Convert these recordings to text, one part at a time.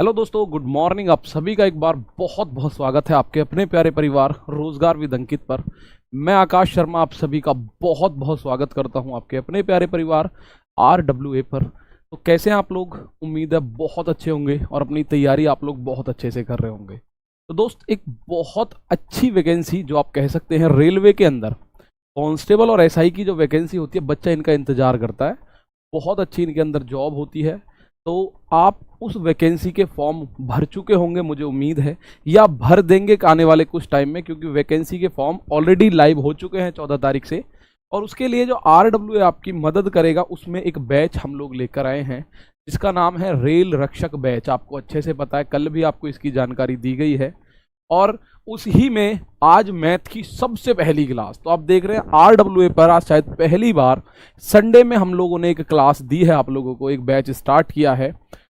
Hello दोस्तों, good morning. आप सभी का एक बार बहुत बहुत स्वागत है आपके अपने प्यारे परिवार रोजगार विद अंकित पर। मैं आकाश शर्मा आप सभी का बहुत बहुत स्वागत करता हूं आपके अपने प्यारे परिवार RWA पर। तो कैसे हैं आप लोग? उम्मीद है बहुत अच्छे होंगे और अपनी तैयारी आप लोग बहुत अच्छे से कर रहे होंगे। तो दोस्त, एक बहुत अच्छी वैकेंसी जो आप कह सकते हैं रेलवे के अंदर कांस्टेबल और SI की जो वैकेंसी होती है, बच्चा इनका इंतजार करता है। बहुत अच्छी इनके अंदर जॉब होती है। तो आप उस वैकेंसी के फॉर्म भर चुके होंगे, मुझे उम्मीद है, या भर देंगे आने वाले कुछ टाइम में, क्योंकि वैकेंसी के फॉर्म ऑलरेडी लाइव हो चुके हैं 14 तारीख से। और उसके लिए जो RWA आपकी मदद करेगा, उसमें एक बैच हम लोग लेकर आए हैं जिसका नाम है रेल रक्षक बैच। आपको अच्छे से पता है, कल भी आपको इसकी जानकारी दी गई है। और उसी में आज मैथ की सबसे पहली क्लास, तो आप देख रहे हैं RWA पर आज शायद पहली बार संडे में हम लोगों ने एक क्लास दी है, आप लोगों को एक बैच स्टार्ट किया है।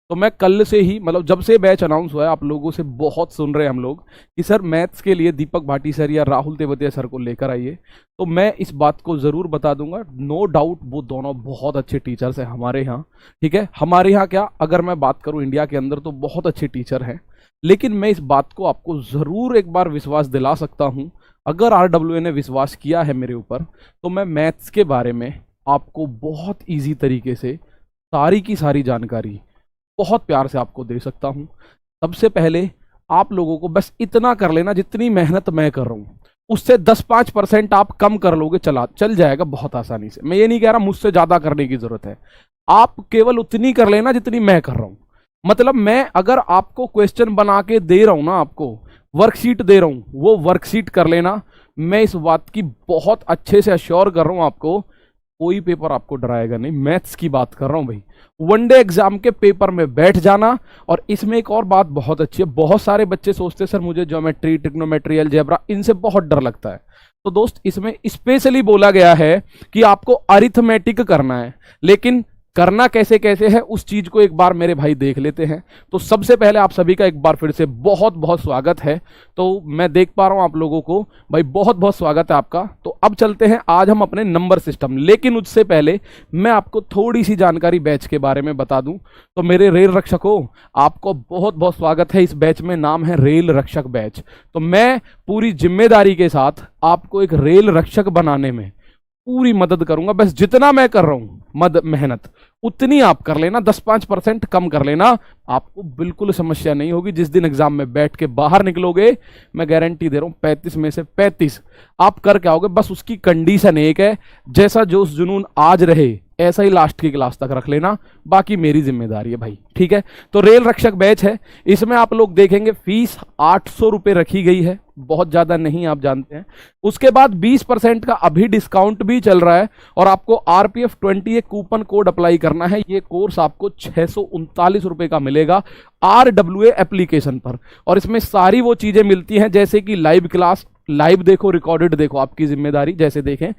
तो मैं कल से ही, मतलब जब से बैच अनाउंस हुआ है, आप लोगों से बहुत सुन रहे हैं हम लोग कि सर मैथ्स के लिए दीपक भाटी सर या राहुल तेवतिया सर को लेकर आइए। तो मैं इस बात को ज़रूर बता दूंगा, नो डाउट वो दोनों बहुत अच्छे टीचर्स हैं हमारे यहाँ। ठीक है, हमारे यहाँ क्या, अगर मैं बात करूँ इंडिया के अंदर तो बहुत अच्छे टीचर हैं। लेकिन मैं इस बात को आपको ज़रूर एक बार विश्वास दिला सकता हूँ, अगर RWA ने विश्वास किया है मेरे ऊपर, तो मैं मैथ्स के बारे में आपको बहुत ईजी तरीके से सारी की सारी जानकारी बहुत प्यार से आपको दे सकता हूँ। सबसे पहले आप लोगों को बस इतना कर लेना, जितनी मेहनत मैं कर रहा हूँ उससे 10-5% आप कम कर लोगे, चल जाएगा बहुत आसानी से। मैं ये नहीं कह रहा मुझसे ज़्यादा करने की ज़रूरत है, आप केवल उतनी कर लेना जितनी मैं कर रहा हूँ। मतलब मैं अगर आपको क्वेश्चन बना के दे रहा हूं ना, आपको वर्कशीट दे रहा हूं, वो वर्कशीट कर लेना। मैं इस बात की बहुत अच्छे से अश्योर कर रहा हूं आपको, कोई पेपर आपको डराएगा नहीं। मैथ्स की बात कर रहा हूं भाई, वनडे एग्जाम के पेपर में बैठ जाना। और इसमें एक और बात बहुत अच्छी है, बहुत सारे बच्चे सोचते हैं सर मुझे ज्योमेट्री, ट्रिग्नोमेट्री, अलजेब्रा, इनसे बहुत डर लगता है। तो दोस्त, इसमें स्पेशली बोला गया है कि आपको अरिथमेटिक करना है, लेकिन करना कैसे कैसे है उस चीज को एक बार मेरे भाई देख लेते हैं। तो सबसे पहले आप सभी का एक बार फिर से बहुत बहुत स्वागत है। तो मैं देख पा रहा हूं आप लोगों को, भाई बहुत बहुत स्वागत है आपका। तो अब चलते हैं आज हम अपने नंबर सिस्टम, लेकिन उससे पहले मैं आपको थोड़ी सी जानकारी बैच के बारे में बता दूं। तो मेरे रेल रक्षकों, आपको बहुत बहुत स्वागत है इस बैच में, नाम है रेल रक्षक बैच। तो मैं पूरी जिम्मेदारी के साथ आपको एक रेल रक्षक बनाने में पूरी मदद करूंगा। बस जितना मैं कर रहा हूं मेहनत उतनी आप कर लेना, 10-5% कम कर लेना, आपको बिल्कुल समस्या नहीं होगी। जिस दिन एग्जाम में बैठ के बाहर निकलोगे, मैं गारंटी दे रहा हूं 35 में से 35 आप करके आओगे। बस उसकी कंडीशन एक है, जैसा जोश जुनून आज रहे ऐसा ही लास्ट की क्लास तक रख लेना, बाकी मेरी जिम्मेदारी है भाई। ठीक है, तो रेल रक्षक बैच है, इसमें आप लोग देखेंगे फीस 800 रुपये रखी गई है, बहुत ज़्यादा नहीं, आप जानते हैं। उसके बाद 20% का अभी डिस्काउंट भी चल रहा है, और आपको RPF20 एक कूपन कोड अप्लाई करना है। ये कोर्स आपको 639 रुपये का मिलेगा RWA एप्लीकेशन पर। और इसमें सारी वो चीज़ें मिलती हैं, जैसे कि लाइव क्लास, लाइव देखो, रिकॉर्डेड देखो, आपकी जिम्मेदारी। जैसे देखें,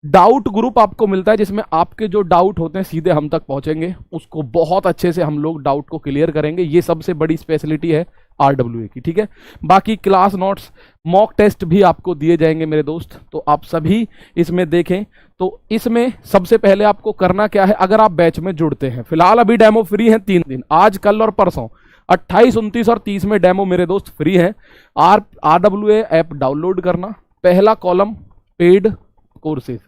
डाउट ग्रुप आपको मिलता है, जिसमें आपके जो डाउट होते हैं सीधे हम तक पहुंचेंगे, उसको बहुत अच्छे से हम लोग डाउट को क्लियर करेंगे। ये सबसे बड़ी स्पेशलिटी है RWA की। ठीक है, बाकी क्लास नोट्स, मॉक टेस्ट भी आपको दिए जाएंगे मेरे दोस्त। तो आप सभी इसमें देखें। तो इसमें सबसे पहले आपको करना क्या है, अगर आप बैच में जुड़ते हैं, फिलहाल अभी डेमो फ्री है 3 दिन, आज, कल और परसों, 28, 29 और 30 में डेमो मेरे दोस्त फ्री है। RWA ऐप डाउनलोड करना, पहला कॉलम पेड कोर्सेज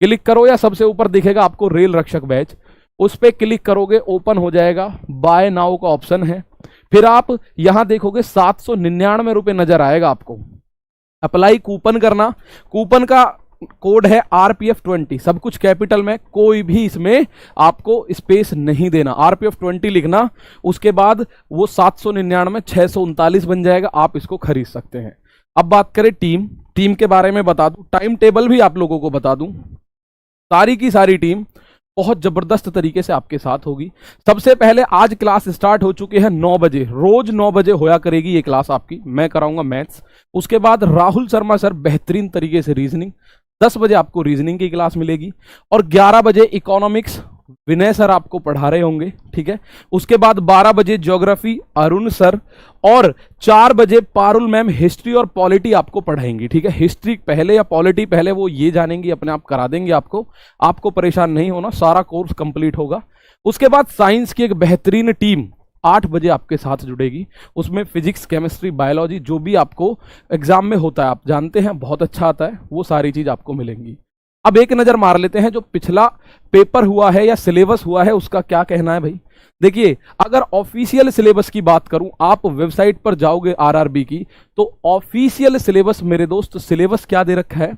क्लिक करो, या सबसे ऊपर दिखेगा आपको रेल रक्षक बैच, उस पर क्लिक करोगे, ओपन हो जाएगा, बाय नाउ का ऑप्शन है। फिर आप यहां देखोगे 799 रुपये नजर आएगा आपको, अप्लाई कूपन करना। कूपन का कोड है RPF20, सब कुछ कैपिटल में, कोई भी इसमें आपको स्पेस नहीं देना, RPF20 लिखना। उसके बाद वो 799 639 बन जाएगा, आप इसको खरीद सकते हैं। अब बात करें टीम के बारे में बता दूं, टाइम टेबल भी आप लोगों को बता दूं। सारी की सारी टीम बहुत जबरदस्त तरीके से आपके साथ होगी। सबसे पहले आज क्लास स्टार्ट हो चुकी है 9 बजे, रोज 9 बजे होया करेगी ये क्लास आपकी, मैं कराऊंगा मैथ्स। उसके बाद राहुल शर्मा सर बेहतरीन तरीके से रीजनिंग, 10 बजे आपको रीजनिंग की क्लास मिलेगी। और 11 बजे इकोनॉमिक्स विनय सर आपको पढ़ा रहे होंगे। ठीक है, उसके बाद 12 बजे ज्योग्राफी अरुण सर, और 4 बजे पारुल मैम हिस्ट्री और पॉलिटी आपको पढ़ाएंगी। ठीक है, हिस्ट्री पहले या पॉलिटी पहले, वो ये जानेंगी, अपने आप करा देंगे आपको परेशान नहीं होना, सारा कोर्स कंप्लीट होगा। उसके बाद साइंस की एक बेहतरीन टीम 8 बजे आपके साथ जुड़ेगी। उसमें फिजिक्स, केमिस्ट्री, बायोलॉजी जो भी आपको एग्जाम में होता है, आप जानते हैं बहुत अच्छा आता है, वो सारी चीज आपको मिलेंगी। अब एक नजर मार लेते हैं जो पिछला पेपर हुआ है या सिलेबस हुआ है उसका क्या कहना है भाई। देखिए, अगर ऑफिशियल सिलेबस की बात करूं, आप वेबसाइट पर जाओगे आरआरबी की, तो ऑफिशियल सिलेबस मेरे दोस्त, सिलेबस क्या दे रखा है,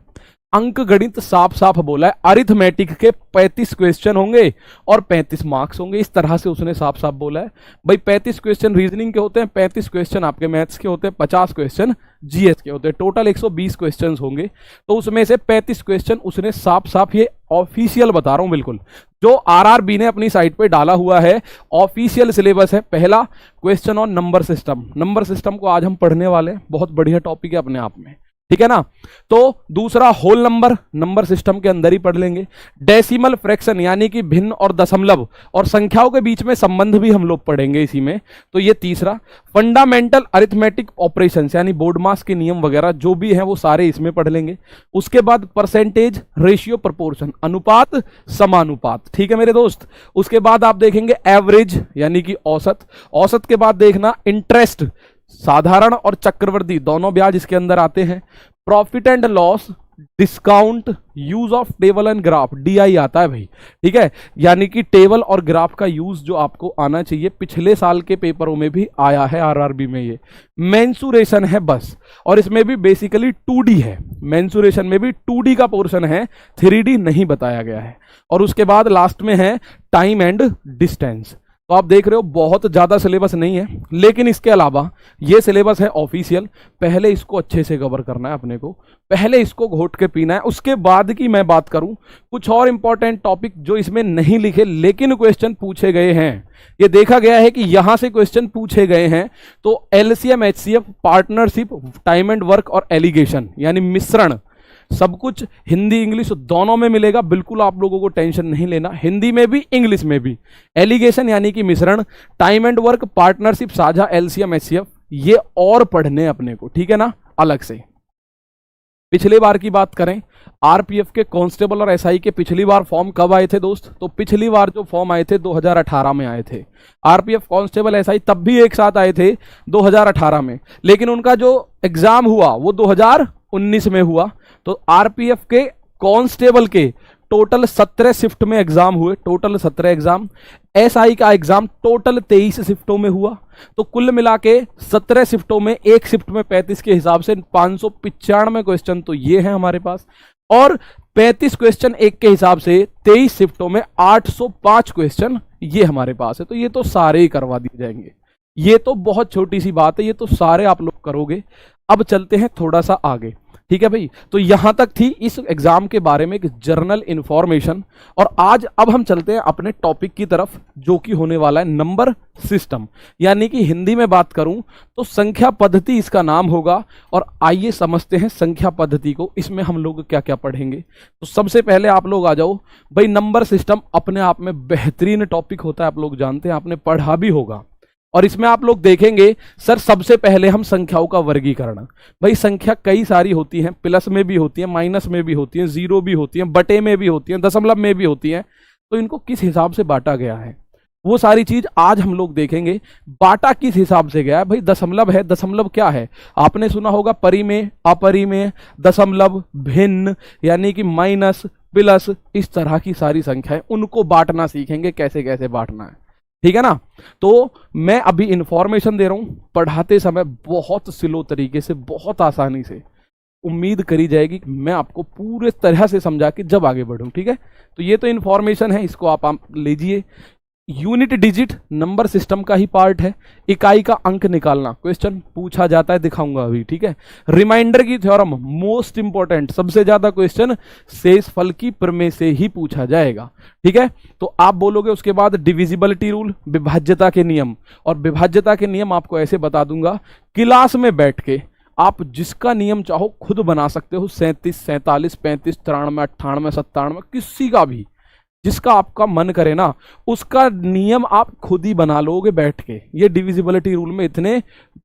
अंक गणित साफ साफ बोला है, अरिथमेटिक के 35 क्वेश्चन होंगे और 35 मार्क्स होंगे, इस तरह से उसने साफ साफ बोला है। भाई 35 क्वेश्चन रीजनिंग के होते हैं, 35 क्वेश्चन आपके मैथ्स के होते हैं, 50 क्वेश्चन जीएस के होते हैं, टोटल 120 क्वेश्चन होंगे। तो उसमें से 35 क्वेश्चन उसने साफ साफ, ये ऑफिशियल बता रहा हूं बिल्कुल, जो आरआरबी ने अपनी साइट पे डाला हुआ है, ऑफिशियल सिलेबस है। पहला question on number system, number system को आज हम पढ़ने वाले हैं, बहुत बढ़िया टॉपिक है अपने आप में, ठीक है ना। तो दूसरा होल नंबर, नंबर सिस्टम के अंदर ही पढ़ लेंगे। डेसिमल फ्रैक्शन यानी कि भिन्न और दशमलव और संख्याओं के बीच में संबंध भी हम लोग पढ़ेंगे इसी में। तो ये तीसरा, फंडामेंटल अरिथमेटिक ऑपरेशंस यानी बोर्ड मास के नियम वगैरह जो भी हैं वो सारे इसमें पढ़ लेंगे। उसके बाद परसेंटेज, रेशियो, प्रोपोर्शन, अनुपात, समानुपात, ठीक है मेरे दोस्त। उसके बाद आप देखेंगे एवरेज यानी कि औसत, औसत के बाद देखना इंटरेस्ट, साधारण और चक्रवृद्धि दोनों ब्याज इसके अंदर आते हैं। Profit and loss, discount, use of table and graph, DI आता है भाई, ठीक है, यानी कि टेबल और ग्राफ का यूज जो आपको आना चाहिए, पिछले साल के पेपरों में भी आया है आरआरबी में। ये मेंसुरेशन है बस, और इसमें भी बेसिकली 2D है, मेंसुरेशन में भी 2D का पोर्शन है, 3D नहीं बताया गया है। और उसके बाद लास्ट में है टाइम एंड डिस्टेंस। तो आप देख रहे हो बहुत ज्यादा सिलेबस नहीं है, लेकिन इसके अलावा ये सिलेबस है ऑफिशियल, पहले इसको अच्छे से कवर करना है अपने को, पहले इसको घोट के पीना है। उसके बाद की मैं बात करूं, कुछ और इंपॉर्टेंट टॉपिक जो इसमें नहीं लिखे लेकिन क्वेश्चन पूछे गए हैं, ये देखा गया है कि यहां से क्वेश्चन पूछे गए हैं। तो LCM, HCF, partnership, time and work और एलिगेशन यानी मिश्रण, सब कुछ हिंदी इंग्लिश दोनों में मिलेगा, बिल्कुल आप लोगों को टेंशन नहीं लेना, हिंदी में भी इंग्लिश में भी। एलिगेशन यानी कि मिश्रण, टाइम एंड वर्क, पार्टनरशिप, साझा, एलसीएम, एचसीएफ, ये और पढ़ने अपने को, ठीक है ना, अलग से। पिछली बार की बात करें, आरपीएफ के कांस्टेबल और एसआई के पिछली बार फॉर्म कब आए थे दोस्त, तो पिछली बार जो फॉर्म आए थे 2018 में आए थे। आरपीएफ कांस्टेबल एसआई तब भी एक साथ आए थे 2018 में, लेकिन उनका जो एग्जाम हुआ वो 2019 में हुआ। तो आरपीएफ के कांस्टेबल के टोटल 17 शिफ्ट में एग्जाम हुए, टोटल 17 एग्जाम। एसआई का एग्जाम टोटल 23 शिफ्टों में हुआ। तो कुल मिला के 17 शिफ्टों में, एक शिफ्ट में 35 के हिसाब से 595 क्वेश्चन तो ये है हमारे पास, और 35 क्वेश्चन एक के हिसाब से 23 शिफ्टों में 805 क्वेश्चन ये हमारे पास है। तो ये तो सारे ही करवा दिए जाएंगे, ये तो बहुत छोटी सी बात है, ये तो सारे आप लोग करोगे। अब चलते हैं थोड़ा सा आगे, ठीक है भाई। तो यहां तक थी इस एग्जाम के बारे में एक जर्नल इंफॉर्मेशन, और आज अब हम चलते हैं अपने टॉपिक की तरफ जो कि होने वाला है नंबर सिस्टम, यानी कि हिंदी में बात करूं तो संख्या पद्धति इसका नाम होगा। और आइए समझते हैं संख्या पद्धति को, इसमें हम लोग क्या क्या पढ़ेंगे। तो सबसे पहले आप लोग आ जाओ भाई, नंबर सिस्टम अपने आप में बेहतरीन टॉपिक होता है, आप लोग जानते हैं, आपने पढ़ा भी होगा। और इसमें आप लोग देखेंगे सर सबसे पहले हम संख्याओं का वर्गीकरण, भाई संख्या कई सारी होती हैं, प्लस में भी होती है, माइनस में भी होती है, जीरो भी होती है, बटे में भी होती है, दशमलव में भी होती है। तो इनको किस हिसाब से बांटा गया है वो सारी चीज आज हम लोग देखेंगे। बांटा किस हिसाब से गया है भाई, दशमलव है, दशमलव क्या है आपने सुना होगा, परिमेय, अपरिमेय, दशमलव, भिन्न यानी कि माइनस, प्लस, इस तरह की सारी संख्याएं, उनको बांटना सीखेंगे कैसे कैसे बांटना है, ठीक है ना। तो मैं अभी इंफॉर्मेशन दे रहा हूं, पढ़ाते समय बहुत स्लो तरीके से, बहुत आसानी से, उम्मीद करी जाएगी कि मैं आपको पूरे तरह से समझा के जब आगे बढ़ूं, ठीक है। तो ये तो इंफॉर्मेशन है, इसको आप लीजिए। यूनिट डिजिट नंबर सिस्टम का ही पार्ट है। इकाई का अंक निकालना क्वेश्चन पूछा जाता है, दिखाऊंगा अभी, ठीक है। रिमाइंडर की थ्योरम मोस्ट इंपॉर्टेंट, सबसे ज्यादा क्वेश्चन शेषफल की प्रमेय से ही पूछा जाएगा, ठीक है। तो आप बोलोगे उसके बाद डिविजिबिलिटी रूल, विभाज्यता के नियम, और विभाज्यता के नियम आपको ऐसे बता दूंगा, क्लास में बैठ के आप जिसका नियम चाहो खुद बना सकते हो, 37, 47, 35, 93, 98, 97, किसी का भी जिसका आपका मन करे ना, उसका नियम आप खुद ही बना लोगे बैठ के। ये डिविजिबिलिटी रूल में इतने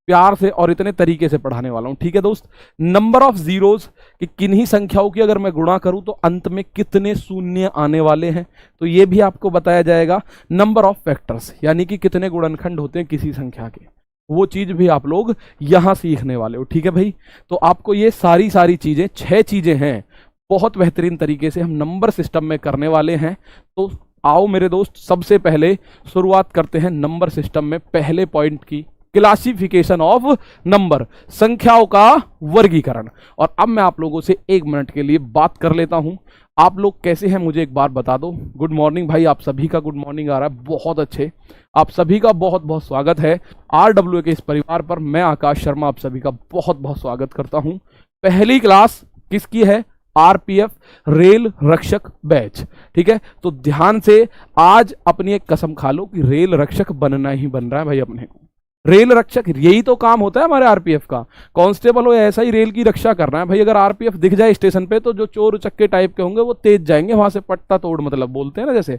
प्यार से और इतने तरीके से पढ़ाने वाला हूं, ठीक है दोस्त। नंबर ऑफ जीरोज, कि किन्हीं संख्याओं की अगर मैं गुणा करूं तो अंत में कितने शून्य आने वाले हैं, तो ये भी आपको बताया जाएगा। नंबर ऑफ फैक्टर्स, यानी कि कितने गुणनखंड होते हैं किसी संख्या के, वो चीज भी आप लोग यहां सीखने वाले हो, ठीक है भाई। तो आपको ये सारी चीजें, 6 चीजें हैं, बहुत बेहतरीन तरीके से हम नंबर सिस्टम में करने वाले हैं। तो आओ मेरे दोस्त, सबसे पहले शुरुआत करते हैं नंबर सिस्टम में पहले पॉइंट की, क्लासिफिकेशन ऑफ नंबर, संख्याओं का वर्गीकरण। और अब मैं आप लोगों से 1 मिनट के लिए बात कर लेता हूं। आप लोग कैसे हैं मुझे एक बार बता दो। गुड मॉर्निंग भाई, आप सभी का गुड मॉर्निंग आ रहा है, बहुत अच्छे। आप सभी का बहुत बहुत स्वागत है RWA के इस परिवार पर। मैं आकाश शर्मा आप सभी का बहुत बहुत स्वागत करता हूं। पहली क्लास किसकी है? RPF रेल रक्षक बैच, ठीक है। तो ध्यान से आज अपनी एक कसम खा लो कि रेल रक्षक बनना ही बन रहा है भाई अपने को। रेल रक्षक, यही तो काम होता है हमारे RPF का। कांस्टेबल हो ऐसा ही रेल की रक्षा करना है भाई। अगर RPF दिख जाए स्टेशन पे तो जो चोर चक्के टाइप के होंगे वो तेज जाएंगे वहां से, पट्टा तोड़ मतलब बोलते हैं ना जैसे।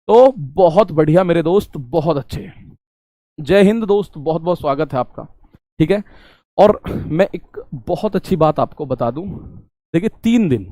तो बहुत बढ़िया मेरे दोस्त, बहुत अच्छे। जय हिंद दोस्त, बहुत बहुत स्वागत है आपका, ठीक है। और मैं एक बहुत अच्छी बात आपको बता दूं, देखिए 3 दिन,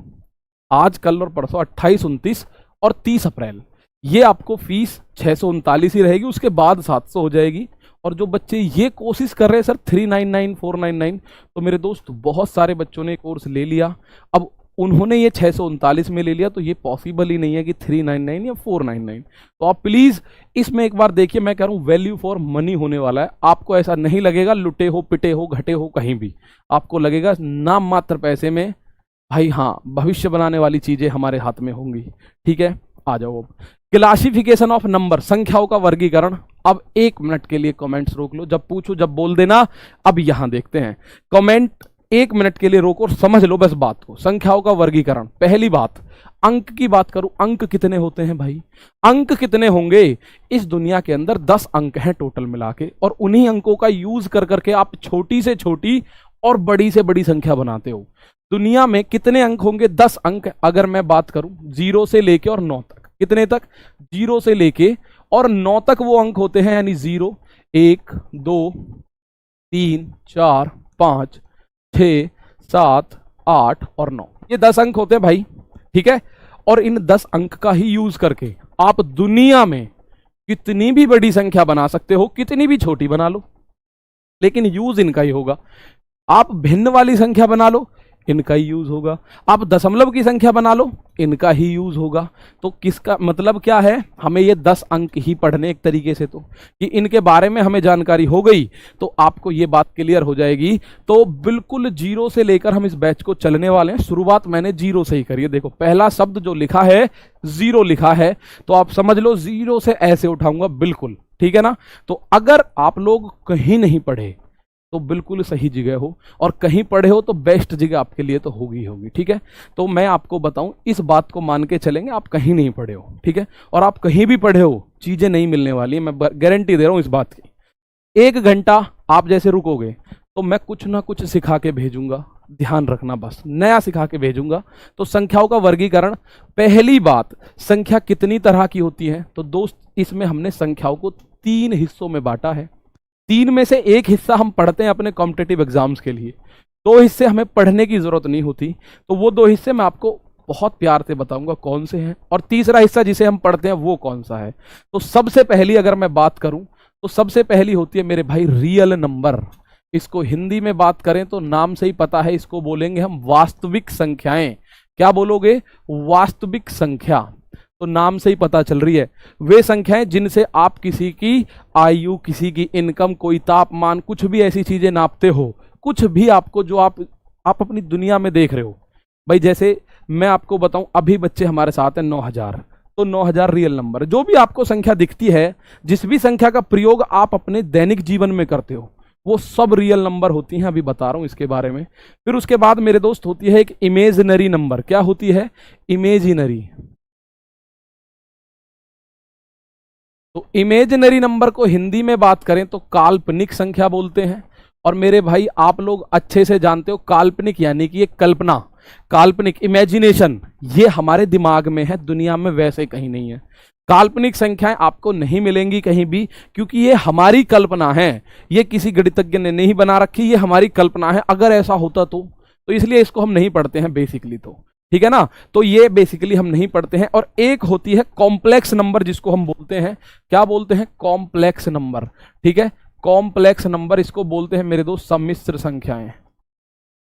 आज कल और परसों, 28, 29 और 30 अप्रैल, ये आपको फीस 639 ही रहेगी, उसके बाद 700 हो जाएगी। और जो बच्चे ये कोशिश कर रहे हैं सर 399 499, तो मेरे दोस्त बहुत सारे बच्चों ने कोर्स ले लिया, अब उन्होंने ये 639 में ले लिया, तो ये पॉसिबल ही नहीं है कि 399 या 499। तो आप प्लीज इसमें एक बार देखिए, मैं कह रहा हूं वैल्यू फॉर मनी होने वाला है। आपको ऐसा नहीं लगेगा लुटे हो, पिटे हो, घटे हो कहीं भी, आपको लगेगा नाम मात्र पैसे में भाई हाँ भविष्य बनाने वाली चीजें हमारे हाथ में होंगी, ठीक है। आ जाओ अब क्लासिफिकेशन ऑफ नंबर, संख्याओं का वर्गीकरण। अब 1 मिनट के लिए कमेंट्स रोक लो, जब पूछो जब बोल देना। अब यहां देखते हैं कमेंट, 1 मिनट के लिए रोको और समझ लो बस बात को। संख्याओं का वर्गीकरण, पहली बात अंक की बात करूं, अंक कितने होते हैं भाई? अंक कितने होंगे? इस दुनिया के अंदर 10 अंक हैं टोटल मिला के, और उन्हीं अंकों का यूज कर करके आप छोटी से छोटी और बड़ी से बड़ी संख्या बनाते हो। दुनिया में कितने अंक होंगे? 10 अंक। अगर मैं बात करूं 0 से लेके और 9 तक, कितने तक? 0 से लेके और 9 तक वो अंक होते हैं, यानी 0, 1, 2, 3, 4, 5, 6, 7, 8 और 9, ये 10 अंक होते हैं भाई, ठीक है। और इन 10 अंक का ही यूज करके आप दुनिया में कितनी भी बड़ी संख्या बना सकते हो, कितनी भी छोटी बना लो, लेकिन यूज इनका ही होगा। आप भिन्न वाली संख्या बना लो, इनका ही यूज होगा। आप दशमलव की संख्या बना लो, इनका ही यूज होगा। तो किसका मतलब क्या है? हमें ये 10 अंक ही पढ़ने एक तरीके से, तो कि इनके बारे में हमें जानकारी हो गई तो आपको ये बात क्लियर हो जाएगी। तो बिल्कुल 0 से लेकर हम इस बैच को चलने वाले हैं। शुरुआत मैंने 0 से ही करी है। देखो पहला शब्द जो लिखा है 0 लिखा है, तो आप समझ लो 0 से ऐसे उठाऊंगा बिल्कुल, ठीक है ना। तो अगर आप लोग कहीं नहीं पढ़े तो बिल्कुल सही जगह हो, और कहीं पढ़े हो तो बेस्ट जगह आपके लिए तो होगी होगी, ठीक है। तो मैं आपको बताऊं, इस बात को मान के चलेंगे, आप कहीं नहीं पढ़े हो, ठीक है। और आप कहीं भी पढ़े हो चीजें नहीं मिलने वाली है, मैं गारंटी दे रहा हूं इस बात की। 1 घंटा आप जैसे रुकोगे तो मैं कुछ ना कुछ सिखा के भेजूंगा, ध्यान रखना, बस नया सिखा के भेजूंगा। तो संख्याओं का वर्गीकरण, पहली बात, संख्या कितनी तरह की होती है? तो दोस्त इसमें हमने संख्याओं को 3 हिस्सों में बांटा है। 3 में से 1 हिस्सा हम पढ़ते हैं अपने कॉम्पिटिटिव एग्जाम्स के लिए, 2 हिस्से हमें पढ़ने की जरूरत नहीं होती। तो वो 2 हिस्से मैं आपको बहुत प्यार से बताऊंगा कौन से हैं, और तीसरा हिस्सा जिसे हम पढ़ते हैं वो कौन सा है। तो सबसे पहली अगर मैं बात करूं तो सबसे पहली होती है मेरे भाई रियल नंबर। इसको हिंदी में बात करें तो नाम से ही पता है, इसको बोलेंगे हम वास्तविक संख्याएं। क्या बोलोगे? वास्तविक संख्या। तो नाम से ही पता चल रही है, वे संख्याएं जिनसे आप किसी की आयु, किसी की इनकम, कोई तापमान, कुछ भी ऐसी चीजें नापते हो, कुछ भी आपको जो आप अपनी दुनिया में देख रहे हो। भाई जैसे मैं आपको बताऊं, अभी बच्चे हमारे साथ हैं 9000, तो 9000 रियल नंबर। जो भी आपको संख्या दिखती है, जिस भी संख्या का प्रयोग आप अपने दैनिक जीवन में करते हो, वो सब रियल नंबर होती हैं। अभी बता रहा हूं इसके बारे में। फिर उसके बाद मेरे दोस्त होती है एक इमेजिनरी नंबर। क्या होती है? इमेजिनरी। तो इमेजिनरी नंबर को हिंदी में बात करें तो काल्पनिक संख्या बोलते हैं। और मेरे भाई आप लोग अच्छे से जानते हो काल्पनिक यानी कि ये कल्पना, काल्पनिक इमेजिनेशन, ये हमारे दिमाग में है, दुनिया में वैसे कहीं नहीं है। काल्पनिक संख्याएं आपको नहीं मिलेंगी कहीं भी, क्योंकि ये हमारी कल्पना है, ये किसी गणितज्ञ ने नहीं बना रखी, ये हमारी कल्पना है। अगर ऐसा होता तो इसलिए इसको हम नहीं पढ़ते हैं बेसिकली, तो ठीक है ना। तो ये बेसिकली हम नहीं पढ़ते हैं। और एक होती है कॉम्प्लेक्स नंबर, जिसको हम बोलते हैं, क्या बोलते हैं, कॉम्प्लेक्स नंबर, ठीक है। कॉम्प्लेक्स नंबर इसको बोलते हैं मेरे दोस्त सम्मिश्र संख्याएं,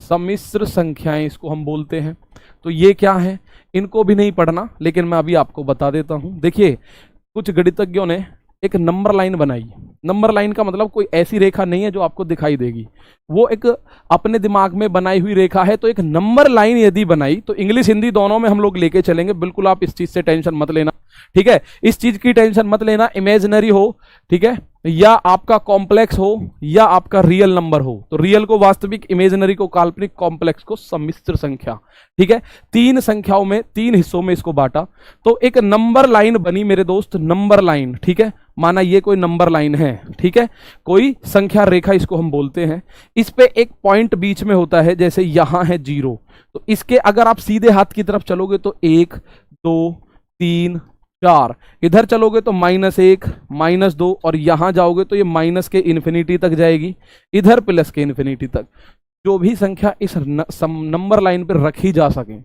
सम्मिश्र संख्याएं इसको हम बोलते हैं। तो ये क्या है, इनको भी नहीं पढ़ना, लेकिन मैं अभी आपको बता देता हूं। देखिए कुछ गणितज्ञों ने एक नंबर लाइन बनाई। नंबर लाइन का मतलब कोई ऐसी रेखा नहीं है जो आपको दिखाई देगी, वो एक अपने दिमाग में बनाई हुई रेखा है। तो एक नंबर लाइन यदि बनाई, तो इंग्लिश हिंदी दोनों में हम लोग लेके चलेंगे, बिल्कुल आप इस चीज से टेंशन मत लेना, ठीक है। इस चीज की टेंशन मत लेना, इमेजिनरी हो, ठीक है, या आपका कॉम्प्लेक्स हो या आपका रियल नंबर हो। तो रियल को वास्तविक, इमेजिनरी को काल्पनिक, कॉम्प्लेक्स को सम्मिश्र संख्या, ठीक है। तीन संख्याओं में, तीन हिस्सों में इसको बांटा। तो एक नंबर लाइन बनी मेरे दोस्त, नंबर लाइन, ठीक है। माना ये कोई नंबर लाइन है, ठीक है, कोई संख्या रेखा इसको हम बोलते हैं। इस पे एक पॉइंट बीच में होता है, जैसे यहां है 0, तो इसके अगर आप सीधे हाथ की तरफ चलोगे तो 1 2 3 4, इधर चलोगे तो -1 -2, और यहां जाओगे तो ये माइनस के इन्फिनिटी तक जाएगी, इधर प्लस के इन्फिनिटी तक। जो भी संख्या इस नंबर लाइन पर रखी जा सके,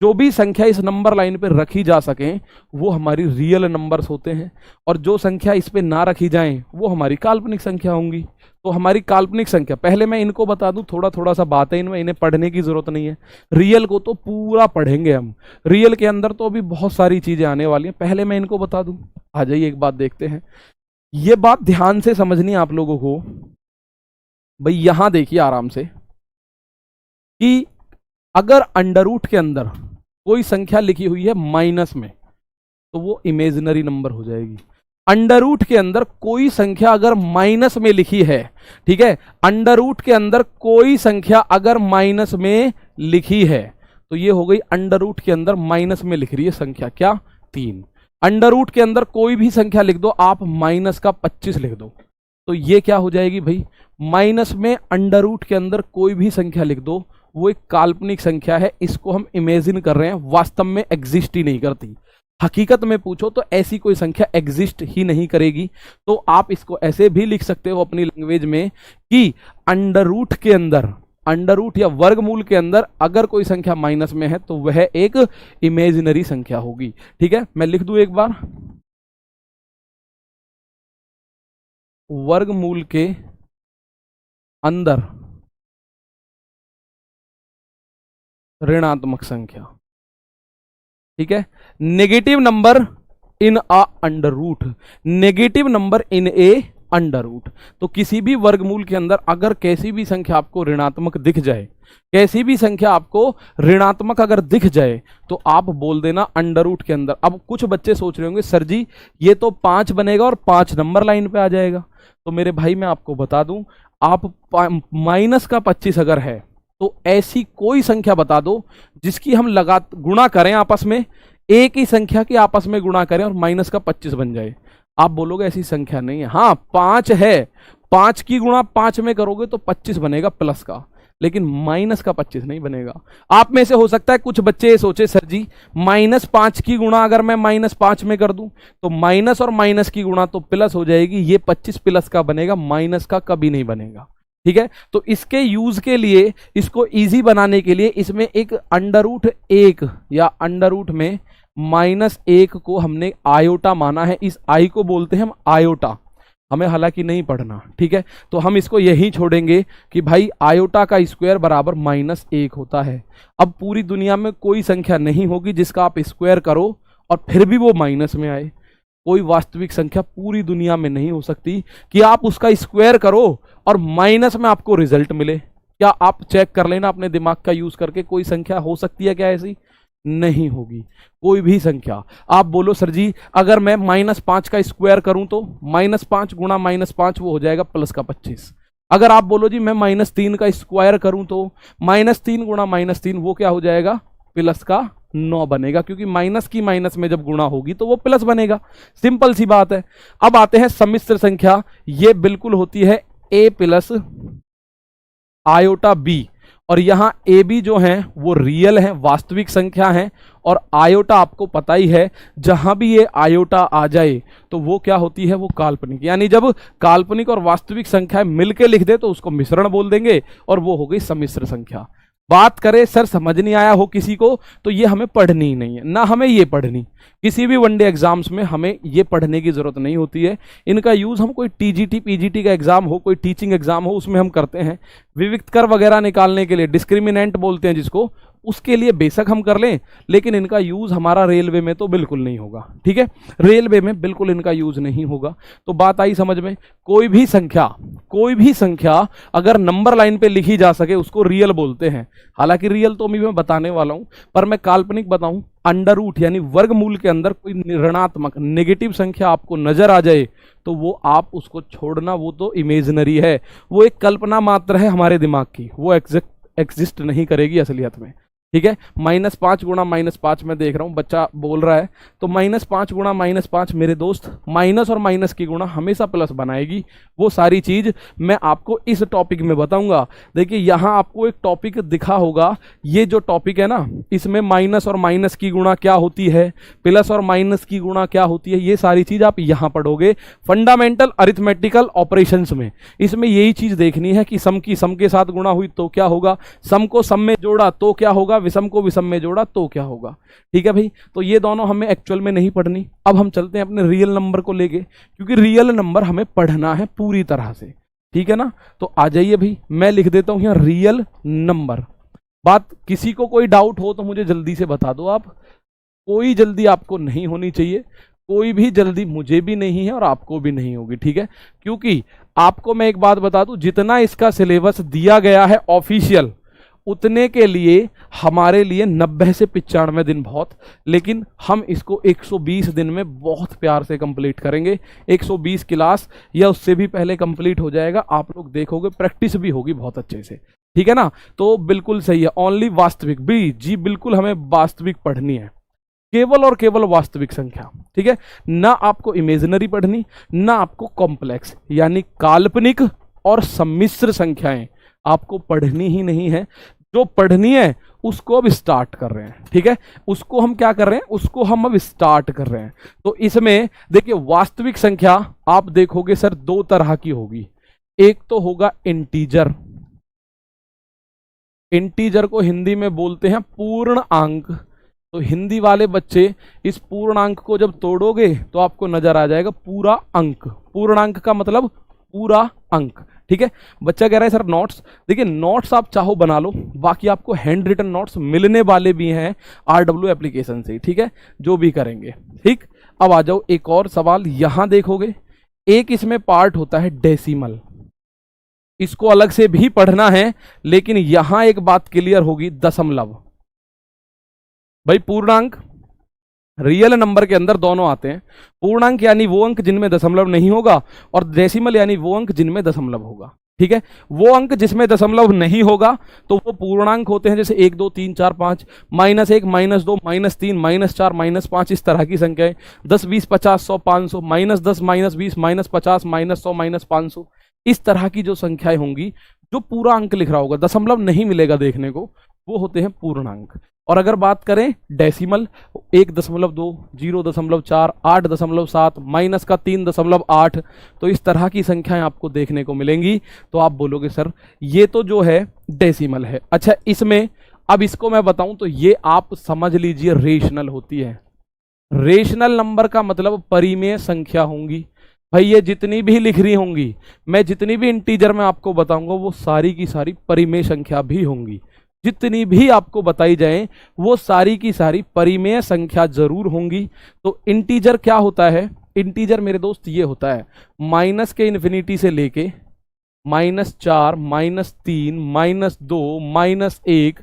जो भी संख्या इस नंबर लाइन पर रखी जा सके, वो हमारी रियल नंबर्स होते हैं। और जो संख्या इस पे ना रखी जाए, वो हमारी काल्पनिक संख्या होंगी। तो हमारी काल्पनिक संख्या, पहले मैं इनको बता दूं, थोड़ा थोड़ा सा बात है इनमें, इन्हें पढ़ने की जरूरत नहीं है। रियल को तो पूरा पढ़ेंगे हम, रियल के अंदर तो अभी बहुत सारी चीजें आने वाली हैं, पहले मैं इनको बता दूं। आ जाइए एक बात देखते हैं, ये बात ध्यान से समझनी है आप लोगों को। भाई यहां देखिए आराम से, कि अगर अंडर रूट के अंदर कोई संख्या लिखी हुई है माइनस में, तो वो इमेजिनरी नंबर हो जाएगी। अंडर रूट के अंदर कोई संख्या अगर माइनस में लिखी है, ठीक है, अंडर रूट के अंदर कोई संख्या अगर माइनस में लिखी है, तो ये हो गई अंडर रूट के अंदर माइनस में लिख रही है संख्या, क्या, 3। अंडर रूट के अंदर कोई भी संख्या लिख दो आप, माइनस का 25 लिख दो, तो ये क्या हो जाएगी भाई, माइनस में अंडर रूट के अंदर कोई भी संख्या लिख दो, वो एक काल्पनिक संख्या है। इसको हम इमेजिन कर रहे हैं, वास्तव में एग्जिस्ट ही नहीं करती। हकीकत में पूछो तो ऐसी कोई संख्या एग्जिस्ट ही नहीं करेगी। तो आप इसको ऐसे भी लिख सकते हो अपनी लैंग्वेज में, कि अंडर रूट के अंदर, अंडर रूट या वर्गमूल के अंदर अगर कोई संख्या माइनस में है, तो वह एक इमेजिनरी संख्या होगी, ठीक है। मैं लिख दूं एक बार, वर्गमूल के अंदर ऋणात्मक संख्या, ठीक है। Negative number in a under root, negative number in a under root. तो किसी भी वर्गमूल के अंदर अगर कैसी भी संख्या आपको ऋणात्मक दिख जाए, कैसी भी संख्या आपको ऋणात्मक अगर दिख जाए, तो आप बोल देना अंडर रूट के अंदर। अब कुछ बच्चे सोच रहे होंगे सर जी ये तो 5 बनेगा और 5 नंबर लाइन पे आ जाएगा। तो मेरे भाई मैं आपको बता दूं, आप माइनस का 25 अगर है, तो ऐसी कोई संख्या बता दो जिसकी हम गुणा करें आपस में, एक ही संख्या की आपस में गुणा करें और माइनस का 25 बन जाए। आप बोलोगे ऐसी संख्या नहीं है। हाँ 5 है, 5 की गुणा 5 में करोगे तो 25 बनेगा प्लस का, लेकिन माइनस का 25 नहीं बनेगा। आप में से हो सकता है कुछ बच्चे सोचे सर जी -5 की गुणा अगर मैं -5 में कर दूं, तो माइनस और माइनस की गुणा तो प्लस हो जाएगी, ये 25 प्लस का बनेगा, माइनस का कभी नहीं बनेगा, ठीक है। तो इसके यूज के लिए, इसको इजी बनाने के लिए, इसमें एक अंडर रूट 1 या अंडर रूट में -1 को हमने आयोटा माना है। इस आई को बोलते हैं हम आयोटा, हमें हालांकि नहीं पढ़ना, ठीक है। तो हम इसको यही छोड़ेंगे कि भाई आयोटा का स्क्वायर बराबर -1 होता है। अब पूरी दुनिया में कोई संख्या नहीं होगी जिसका आप स्क्वायर करो और फिर भी वो माइनस में आए। कोई वास्तविक संख्या पूरी दुनिया में नहीं हो सकती कि आप उसका स्क्वायर करो और माइनस में आपको रिजल्ट मिले। क्या आप चेक कर लेना अपने दिमाग का यूज करके, कोई संख्या हो सकती है क्या ऐसी? नहीं होगी कोई भी संख्या। आप बोलो सर जी अगर मैं -5 का स्क्वायर करूं तो -5 गुणा -5 वो हो जाएगा +25। अगर आप बोलो जी मैं -3 का स्क्वायर करूं तो -3 गुणा -3 वो क्या हो जाएगा, +9 बनेगा, क्योंकि माइनस की माइनस में जब गुणा होगी तो वो प्लस बनेगा। सिंपल सी बात है। अब आते हैं सम्मिश्र संख्या। ये बिल्कुल होती है a + आयोटा बी, और यहाँ ए बी जो है वो रियल है, वास्तविक संख्या है, और आयोटा आपको पता ही है जहां भी ये आयोटा आ जाए तो वो क्या होती है, वो काल्पनिक। यानी जब काल्पनिक और वास्तविक संख्याएं मिलके लिख दे तो उसको मिश्रण बोल देंगे, और वो हो गई सम्मिश्र संख्या। बात करें सर समझ नहीं आया हो किसी को, तो ये हमें पढ़नी ही नहीं है, ना हमें ये पढ़नी। किसी भी वनडे एग्जाम्स में हमें ये पढ़ने की जरूरत नहीं होती है। इनका यूज हम कोई टीजीटी पीजीटी का एग्जाम हो, कोई टीचिंग एग्जाम हो, उसमें हम करते हैं। विविक्त कर वगैरह निकालने के लिए, डिस्क्रिमिनेंट बोलते हैं जिसको, उसके लिए बेशक हम कर लें, लेकिन इनका यूज हमारा रेलवे में तो बिल्कुल नहीं होगा। ठीक है, रेलवे में बिल्कुल इनका यूज नहीं होगा। तो बात आई समझ में। कोई भी संख्या अगर नंबर लाइन पे लिखी जा सके उसको रियल बोलते हैं। हालांकि रियल तो मैं बताने वाला हूं, पर मैं काल्पनिक बताऊं। अंडर रूट यानी वर्गमूल के अंदर कोई ऋणात्मक नेगेटिव संख्या आपको नजर आ जाए तो वो आप उसको छोड़ना, वो तो इमेजिनरी है, वो एक कल्पना मात्र है हमारे दिमाग की, वो एग्जिस्ट नहीं करेगी असलियत में। ठीक है, -5 गुणा -5 में देख रहा हूं बच्चा बोल रहा है, तो -5 गुणा -5 मेरे दोस्त माइनस और माइनस की गुणा हमेशा प्लस बनाएगी। वो सारी चीज मैं आपको इस टॉपिक में बताऊंगा। देखिए यहां आपको एक टॉपिक दिखा होगा, ये जो टॉपिक है ना, इसमें माइनस और माइनस की गुणा क्या होती है, प्लस और माइनस की गुणा क्या होती है, ये सारी चीज आप यहां पढ़ोगे फंडामेंटल अरिथमेटिकल ऑपरेशंस में। इसमें यही चीज देखनी है कि सम की सम के साथ गुणा हुई तो क्या होगा, सम को सम में जोड़ा तो क्या होगा, विषम को विषम में जोड़ा तो क्या होगा। ठीक है भाई, तो ये दोनों हमें एक्चुअल में नहीं पढ़नी। अब हम चलते हैं अपने रियल नंबर को लेके, क्योंकि रियल नंबर हमें पढ़ना है पूरी तरह से। ठीक है ना, तो आ जाइए भाई, मैं लिख देता हूं यहां रियल नंबर। बात किसी को कोई डाउट हो तो मुझे जल्दी से बता दो आप, कोई जल्दी आपको नहीं होनी चाहिए, कोई भी जल्दी मुझे भी नहीं है और आपको भी नहीं होगी। ठीक है, क्योंकि आपको मैं एक बात बता दूं, जितना इसका सिलेबस दिया गया है ऑफिशियल, उतने के लिए हमारे लिए 90 से 95 दिन बहुत, लेकिन हम इसको 120 दिन में बहुत प्यार से कंप्लीट करेंगे। 120 क्लास या उससे भी पहले कंप्लीट हो जाएगा, आप लोग देखोगे, प्रैक्टिस भी होगी बहुत अच्छे से। ठीक है ना, तो बिल्कुल सही है, ओनली वास्तविक भी जी, बिल्कुल हमें वास्तविक पढ़नी है, केवल और केवल वास्तविक संख्या। ठीक है, ना आपको इमेजिनरी पढ़नी, ना आपको कॉम्प्लेक्स यानी काल्पनिक और सम्मिश्र संख्याएं आपको पढ़नी ही नहीं है। जो पढ़नी है उसको अब स्टार्ट कर रहे हैं। ठीक है, उसको हम क्या कर रहे हैं, उसको हम अब स्टार्ट कर रहे हैं। तो इसमें देखिए वास्तविक संख्या आप देखोगे सर दो तरह की होगी। एक तो होगा इंटीजर, इंटीजर को हिंदी में बोलते हैं पूर्णांक। तो हिंदी वाले बच्चे इस पूर्णांक को जब तोड़ोगे तो आपको नजर आ जाएगा पूरा अंक। पूर्णांक का मतलब पूरा अंक। ठीक है, बच्चा कह रहा है सर नोट्स, देखिए नोट्स आप चाहो बना लो, बाकी आपको हैंड रिटन नोट्स मिलने वाले भी हैं RW एप्लीकेशन से। ठीक है, जो भी करेंगे। ठीक, अब आ जाओ एक और सवाल, यहां देखोगे एक इसमें पार्ट होता है डेसिमल, इसको अलग से भी पढ़ना है, लेकिन यहां एक बात क्लियर होगी, दशमलव। भाई पूर्णांक रियल नंबर के अंदर दोनों आते हैं, पूर्णांक यानी वो अंक जिनमें दशमलव नहीं होगा, और डेसिमल यानी वो अंक जिनमें दशमलव होगा। ठीक है, वो अंक जिसमें दशमलव नहीं होगा तो वो पूर्णांक होते हैं, जैसे 1 2 3 4 5, -1 -2 -3 -4 -5, इस तरह की संख्याएं, 10 20 50 100 500, -10 -20 -50 -100 -500, इस तरह की जो संख्याएं होंगी, जो पूरा अंक लिख रहा होगा, दशमलव नहीं मिलेगा देखने को, वो होते हैं पूर्णांक। और अगर बात करें डेसिमल, 1.2, 0.4, 8.7, माइनस का 3.8, तो इस तरह की संख्याएं आपको देखने को मिलेंगी। तो आप बोलोगे सर ये तो जो है डेसिमल है। अच्छा, इसमें अब इसको मैं बताऊं तो ये आप समझ लीजिए रेशनल होती है। रेशनल नंबर का मतलब परिमेय संख्या होंगी। भाई ये जितनी भी लिख रही होंगी, मैं जितनी भी इंटीजर में आपको बताऊंगा वो सारी की सारी परिमेय संख्या भी होंगी। जितनी भी आपको बताई जाए वो सारी की सारी परिमेय संख्या जरूर होंगी। तो इंटीजर क्या होता है, इंटीजर मेरे दोस्त ये होता है माइनस के इन्फिनिटी से लेके -4, -3, -2, -1,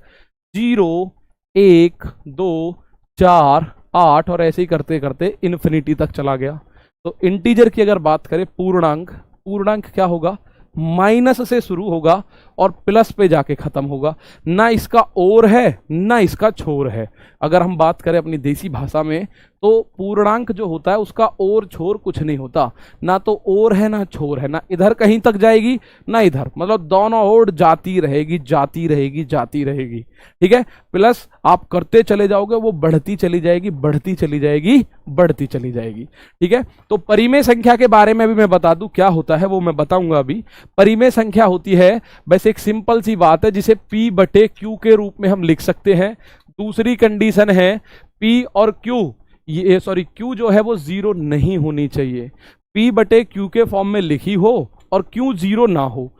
0, 1, 2, 4, 8 और ऐसे ही करते करते इन्फिनिटी तक चला गया। तो इंटीजर की अगर बात करें, पूर्णांक, पूर्णांक क्या होगा, माइनस से शुरू होगा और प्लस पे जाके खत्म होगा, ना इसका और है ना इसका छोर है। अगर हम बात करें अपनी देसी भाषा में तो पूर्णांक जो होता है उसका और छोर कुछ नहीं होता, ना तो और है ना छोर है, ना इधर कहीं तक जाएगी ना इधर, मतलब दोनों ओर जाती रहेगी जाती रहेगी जाती रहेगी। ठीक है, प्लस आप करते चले जाओगे वो बढ़ती चली जाएगी बढ़ती चली जाएगी बढ़ती चली जाएगी। ठीक है, तो परिमेय संख्या के बारे में भी मैं बता दूं क्या होता है, वो मैं बताऊंगा अभी। परिमेय संख्या होती है बस एक सिंपल सी बात है जिसे P बटे Q के रूप में हम लिख सकते हैं। दूसरी कंडीशन है P और Q, ये सॉरी Q जो है वो जीरो नहीं होनी चाहिए। P बटे Q के फॉर्म में लिखी हो और Q जीरो ना हो,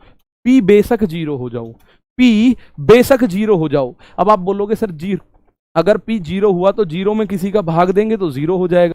P बेशक जीरो हो जाओ, P बेशक जीरो हो जाओ। अब आप बोलोगे सर जीरो, अगर P जीरो हुआ तो जीरो में किसी का भाग देंगे तो जीरो हो जाएगा।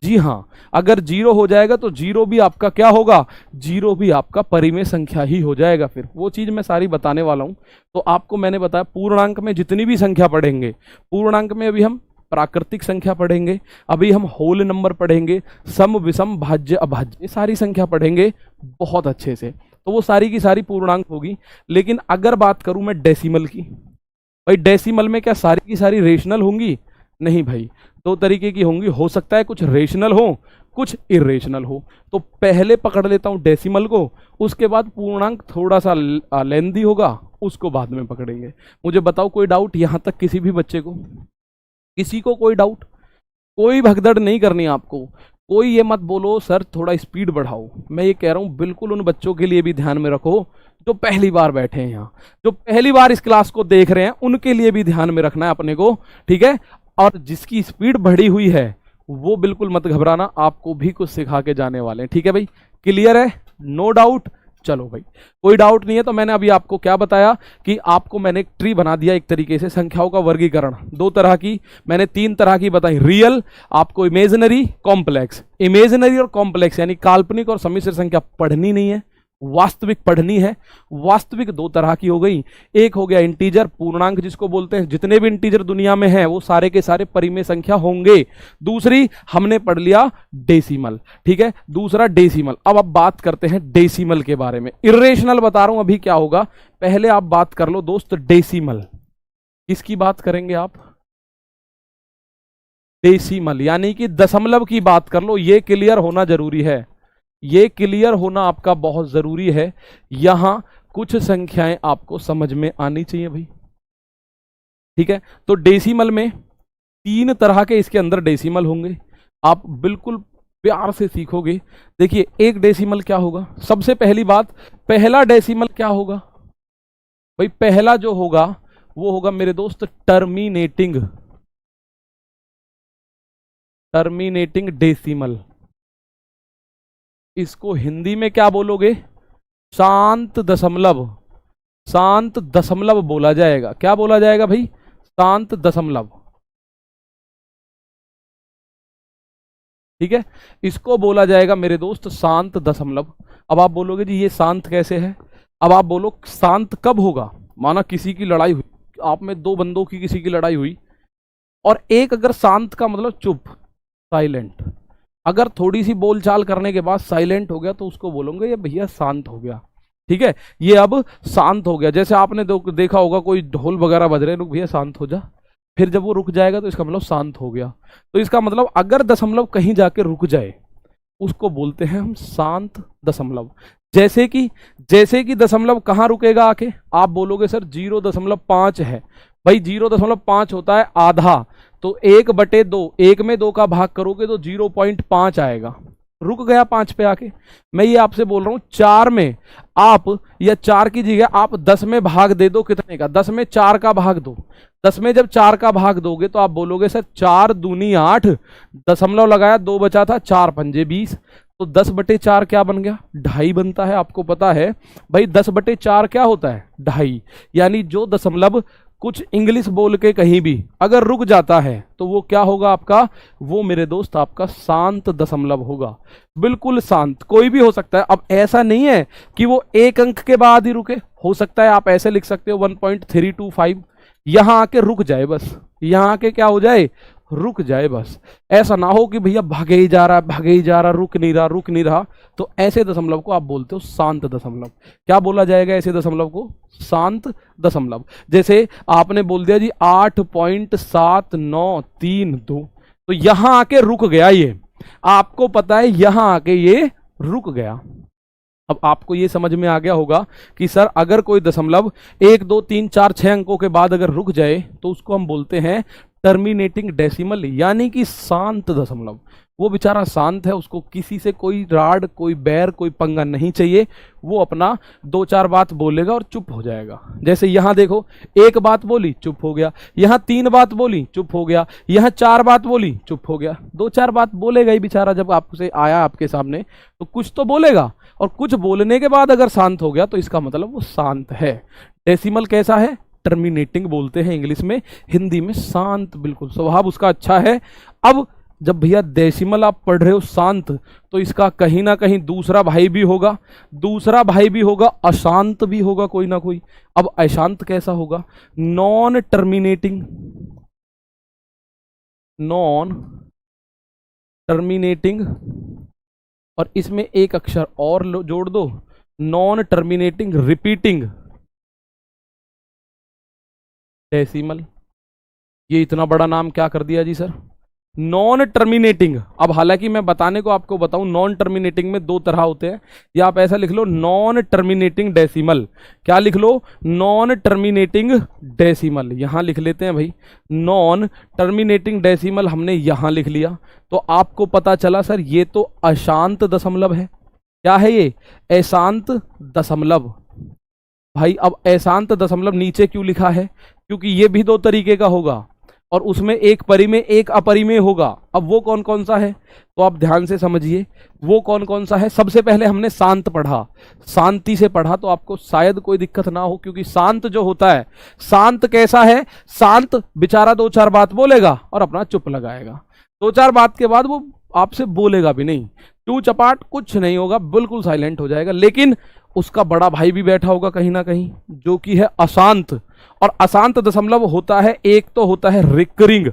जी हाँ, अगर जीरो हो जाएगा तो जीरो भी आपका क्या होगा, जीरो भी आपका परिमेय संख्या ही हो जाएगा। फिर वो चीज मैं सारी बताने वाला हूं। तो आपको मैंने बताया पूर्णांक में जितनी भी संख्या पढ़ेंगे, पूर्णांक में अभी हम प्राकृतिक संख्या पढ़ेंगे, अभी हम होल नंबर पढ़ेंगे, सम विषम भाज्य अभाज्य, ये सारी संख्या पढ़ेंगे बहुत अच्छे से। तो वो सारी की सारी पूर्णांक होगी। लेकिन अगर बात करूं मैं डेसिमल की, भाई डेसिमल में क्या सारी की सारी रेशनल होंगी? नहीं भाई, दो तरीके की होंगी, हो सकता है कुछ रेशनल हो कुछ इरेशनल हो। तो पहले पकड़ लेता हूं डेसिमल को, उसके बाद पूर्णांक थोड़ा सा लेंदी होगा, उसको बाद में पकड़ेंगे। मुझे बताओ कोई डाउट यहां तक किसी भी बच्चे को, किसी को कोई डाउट? कोई भगदड़ नहीं करनी आपको, कोई ये मत बोलो सर थोड़ा स्पीड बढ़ाओ। मैं ये कह रहा हूं बिल्कुल उन बच्चों के लिए भी ध्यान में रखो जो पहली बार बैठे हैं यहाँ, जो पहली बार इस क्लास को देख रहे हैं, उनके लिए भी ध्यान में रखना है अपने को। ठीक है, और जिसकी स्पीड बढ़ी हुई है वो बिल्कुल मत घबराना, आपको भी कुछ सिखा के जाने वाले हैं। ठीक है भाई, क्लियर है? No doubt? चलो भाई, कोई डाउट नहीं है तो मैंने अभी आपको क्या बताया कि आपको मैंने एक ट्री बना दिया, एक तरीके से संख्याओं का वर्गीकरण दो तरह की, मैंने तीन तरह की बताई, रियल, आपको इमेजिनरी, कॉम्प्लेक्स। इमेजिनरी और कॉम्प्लेक्स यानी काल्पनिक और सम्मिश्र संख्या पढ़नी नहीं है, वास्तविक पढ़नी है। वास्तविक दो तरह की हो गई, एक हो गया इंटीजर, पूर्णांक जिसको बोलते हैं, जितने भी इंटीजर दुनिया में हैं वो सारे के सारे परिमेय संख्या होंगे। दूसरी हमने पढ़ लिया डेसिमल। ठीक है, दूसरा डेसिमल। अब बात करते हैं डेसिमल के बारे में। इरेशनल बता रहा हूं अभी क्या होगा, पहले आप बात कर लो दोस्त डेसिमल। किसकी बात करेंगे आप? डेसिमल यानी कि दशमलव की बात कर लो। ये क्लियर होना जरूरी है, ये क्लियर होना आपका बहुत जरूरी है। यहां कुछ संख्याएं आपको समझ में आनी चाहिए भाई। ठीक है, तो डेसिमल में तीन तरह के इसके अंदर डेसिमल होंगे, आप बिल्कुल प्यार से सीखोगे। देखिए, एक डेसिमल क्या होगा, सबसे पहली बात, पहला डेसिमल क्या होगा भाई? पहला जो होगा वो होगा मेरे दोस्त टर्मिनेटिंग, टर्मिनेटिंग डेसिमल। इसको हिंदी में क्या बोलोगे? शांत दशमलव, शांत दशमलव बोला जाएगा। क्या बोला जाएगा भाई? शांत दशमलव। ठीक है, इसको बोला जाएगा मेरे दोस्त शांत दशमलव। अब आप बोलोगे जी ये शांत कैसे है? अब आप बोलो शांत कब होगा? माना किसी की लड़ाई हुई, आप में दो बंदों की किसी की लड़ाई हुई, और एक अगर शांत का मतलब चुप, साइलेंट, अगर थोड़ी सी बोलचाल करने के बाद साइलेंट हो गया तो उसको बोलोगे ये भैया शांत हो गया। ठीक है, ये अब शांत हो गया। जैसे आपने देखा होगा कोई ढोल वगैरह बज रहे हैं, भैया शांत हो जा, फिर जब वो रुक जाएगा तो इसका मतलब शांत हो गया। तो इसका मतलब अगर दशमलव कहीं जाके रुक जाए उसको बोलते हैं हम शांत दशमलव। जैसे कि दशमलव कहाँ रुकेगा आके? आप बोलोगे सर 0.5 है। भाई 0.5 होता है आधा, तो 1/2, एक में 2 का भाग करोगे तो 0.5 आएगा, रुक गया 5 पे आके। मैं ये आपसे बोल रहा हूं 4 में आप, या 4 की जगह आप 10 में भाग दे दो, कितने का? 10 में 4 का भाग दो। 10 में जब 4 का भाग दोगे तो आप बोलोगे सर 4 दूनी 8, दशमलव लगाया 2 बचा था, 4 पंजे 20, तो 10/4 क्या बन गया? 2.5 बनता है। आपको पता है भाई 10/4 क्या होता है? 2.5। यानी जो दशमलव कुछ इंग्लिश बोल के कहीं भी अगर रुक जाता है तो वो क्या होगा आपका? वो मेरे दोस्त आपका शांत दशमलव होगा, बिल्कुल शांत। कोई भी हो सकता है। अब ऐसा नहीं है कि वो एक अंक के बाद ही रुके, हो सकता है आप ऐसे लिख सकते हो 1.325, यहां आके रुक जाए, बस यहां आके क्या हो जाए? रुक जाए बस। ऐसा ना हो कि भैया भागे ही जा रहा, भागे ही जा रहा, रुक नहीं रहा, रुक नहीं रहा। तो ऐसे दशमलव को आप बोलते हो शांत दशमलव। क्या बोला जाएगा ऐसे दशमलव को? शांत दशमलव। जैसे आपने बोल दिया जी 8.7932, तो यहां आके रुक गया, ये आपको पता है यहां आके ये रुक गया। अब आपको ये समझ में आ गया होगा कि सर अगर कोई दशमलव 1 2 3 4 6 अंकों के बाद अगर रुक जाए तो उसको हम बोलते हैं टर्मिनेटिंग डेसिमल, यानी कि शांत दशमलव। वो बेचारा शांत है, उसको किसी से कोई राड, कोई बैर, कोई पंगा नहीं चाहिए। वो अपना 2-4 बात बोलेगा और चुप हो जाएगा। जैसे यहां देखो, 1 बात बोली चुप हो गया, यहां 3 बात बोली चुप हो गया, यहां 4 बात बोली चुप हो गया। 2-4 बात बोलेगा ही बेचारा, जब आपसे आया आपके सामने तो कुछ तो बोलेगा, और कुछ बोलने के बाद अगर शांत हो गया तो इसका मतलब वो शांत है। डेसिमल कैसा है? टर्मिनेटिंग बोलते हैं इंग्लिश में, हिंदी में शांत, बिल्कुल स्वभाव उसका अच्छा है। अब जब भैया डेसिमल आप पढ़ रहे हो शांत, तो इसका कहीं ना कहीं दूसरा भाई भी होगा, दूसरा भाई भी होगा, अशांत भी होगा कोई ना कोई। अब अशांत कैसा होगा? नॉन टर्मिनेटिंग, नॉन टर्मिनेटिंग, और इसमें एक अक्षर और जोड़ दो, नॉन टर्मिनेटिंग रिपीटिंग डेसिमल। ये इतना बड़ा नाम क्या कर दिया जी सर? Non terminating. अब हालांकि मैं बताने को आपको बताऊं, नॉन टर्मिनेटिंग में 2 तरह होते हैं, या आप ऐसा लिख लो नॉन टर्मिनेटिंग डेसिमल। क्या लिख लो? Non terminating decimal. यहां लिख लेते हैं भाई, नॉन टर्मिनेटिंग डेसिमल हमने यहां लिख लिया। तो आपको पता चला सर ये तो अशांत दशमलव है। क्या है ये? अशांत दशमलव। भाई अब अशांत दशमलव नीचे क्यों लिखा है? क्योंकि ये भी 2 तरीके का होगा, और उसमें एक परिमेय एक अपरिमेय होगा। अब वो कौन कौन सा है? तो आप ध्यान से समझिए, वो कौन कौन सा है। सबसे पहले हमने शांत पढ़ा, शांति से पढ़ा, तो आपको शायद कोई दिक्कत ना हो, क्योंकि शांत जो होता है, शांत कैसा है? शांत बेचारा 2-4 बात बोलेगा और अपना चुप लगाएगा। 2-4 बात के बाद वो आपसे बोलेगा भी नहीं, चू चपाट कुछ नहीं होगा, बिल्कुल साइलेंट हो जाएगा। लेकिन उसका बड़ा भाई भी बैठा होगा कहीं ना कहीं, जो कि है अशांत। और अशांत दशमलव होता है, एक तो होता है रिकरिंग,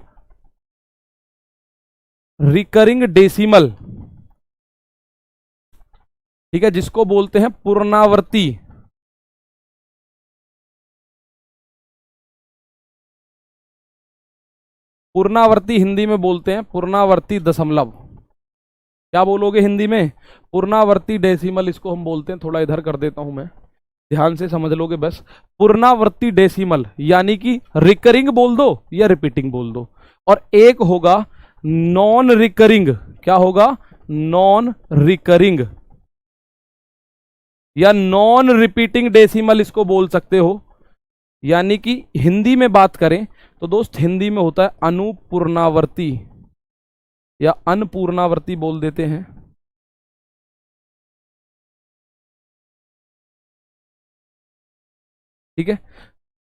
रिकरिंग डेसिमल, ठीक है, जिसको बोलते हैं पुनरावर्ती। पुनरावर्ती हिंदी में बोलते हैं पुनरावर्ती दशमलव। क्या बोलोगे हिंदी में? पुनरावर्ती डेसिमल इसको हम बोलते हैं। थोड़ा इधर कर देता हूं मैं, ध्यान से समझ लोगे बस। पुनरावर्ती डेसिमल यानी कि रिकरिंग बोल दो या रिपीटिंग बोल दो। और एक होगा नॉन रिकरिंग। क्या होगा? नॉन रिकरिंग या नॉन रिपीटिंग डेसिमल इसको बोल सकते हो। यानी कि हिंदी में बात करें तो दोस्त, हिंदी में होता है अनुपूर्णावर्ती या अनपूर्णावर्ती बोल देते हैं। ठीक है,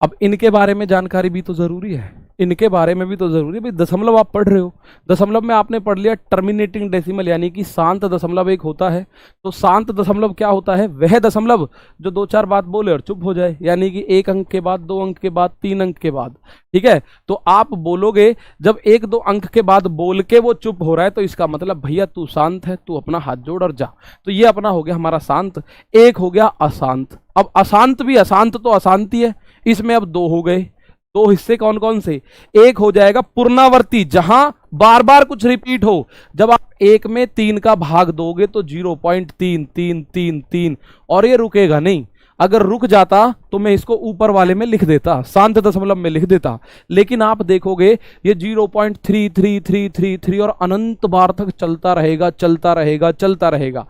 अब इनके बारे में जानकारी भी तो जरूरी है, इनके बारे में भी तो जरूरी है भाई। दशमलव आप पढ़ रहे हो, दशमलव में आपने पढ़ लिया टर्मिनेटिंग डेसिमल यानी कि शांत दशमलव एक होता है। तो शांत दशमलव क्या होता है? वह दशमलव जो 2-4 बात बोले और चुप हो जाए, यानी कि 1 अंक के बाद, 2 अंक के बाद, 3 अंक के बाद। ठीक है, तो आप बोलोगे जब 1-2 अंक के बाद बोल के वो चुप हो रहा है, तो इसका मतलब भैया तू शांत है, तू अपना हाथ जोड़ और जा। तो ये अपना हो गया हमारा शांत। एक हो गया अशांत। अब अशांत भी, अशांत तो अशांति है, इसमें अब 2 हो गए। 2 हिस्से कौन कौन से? एक हो जाएगा पुनरावर्ती, जहां बार बार कुछ रिपीट हो। जब आप 1 में 3 का भाग दोगे तो 0.33333, और ये रुकेगा नहीं। अगर रुक जाता तो मैं इसको ऊपर वाले में लिख देता, शांत दशमलव में लिख देता। लेकिन आप देखोगे ये 0.33333 और अनंत बार तक चलता रहेगा, चलता रहेगा, चलता रहेगा।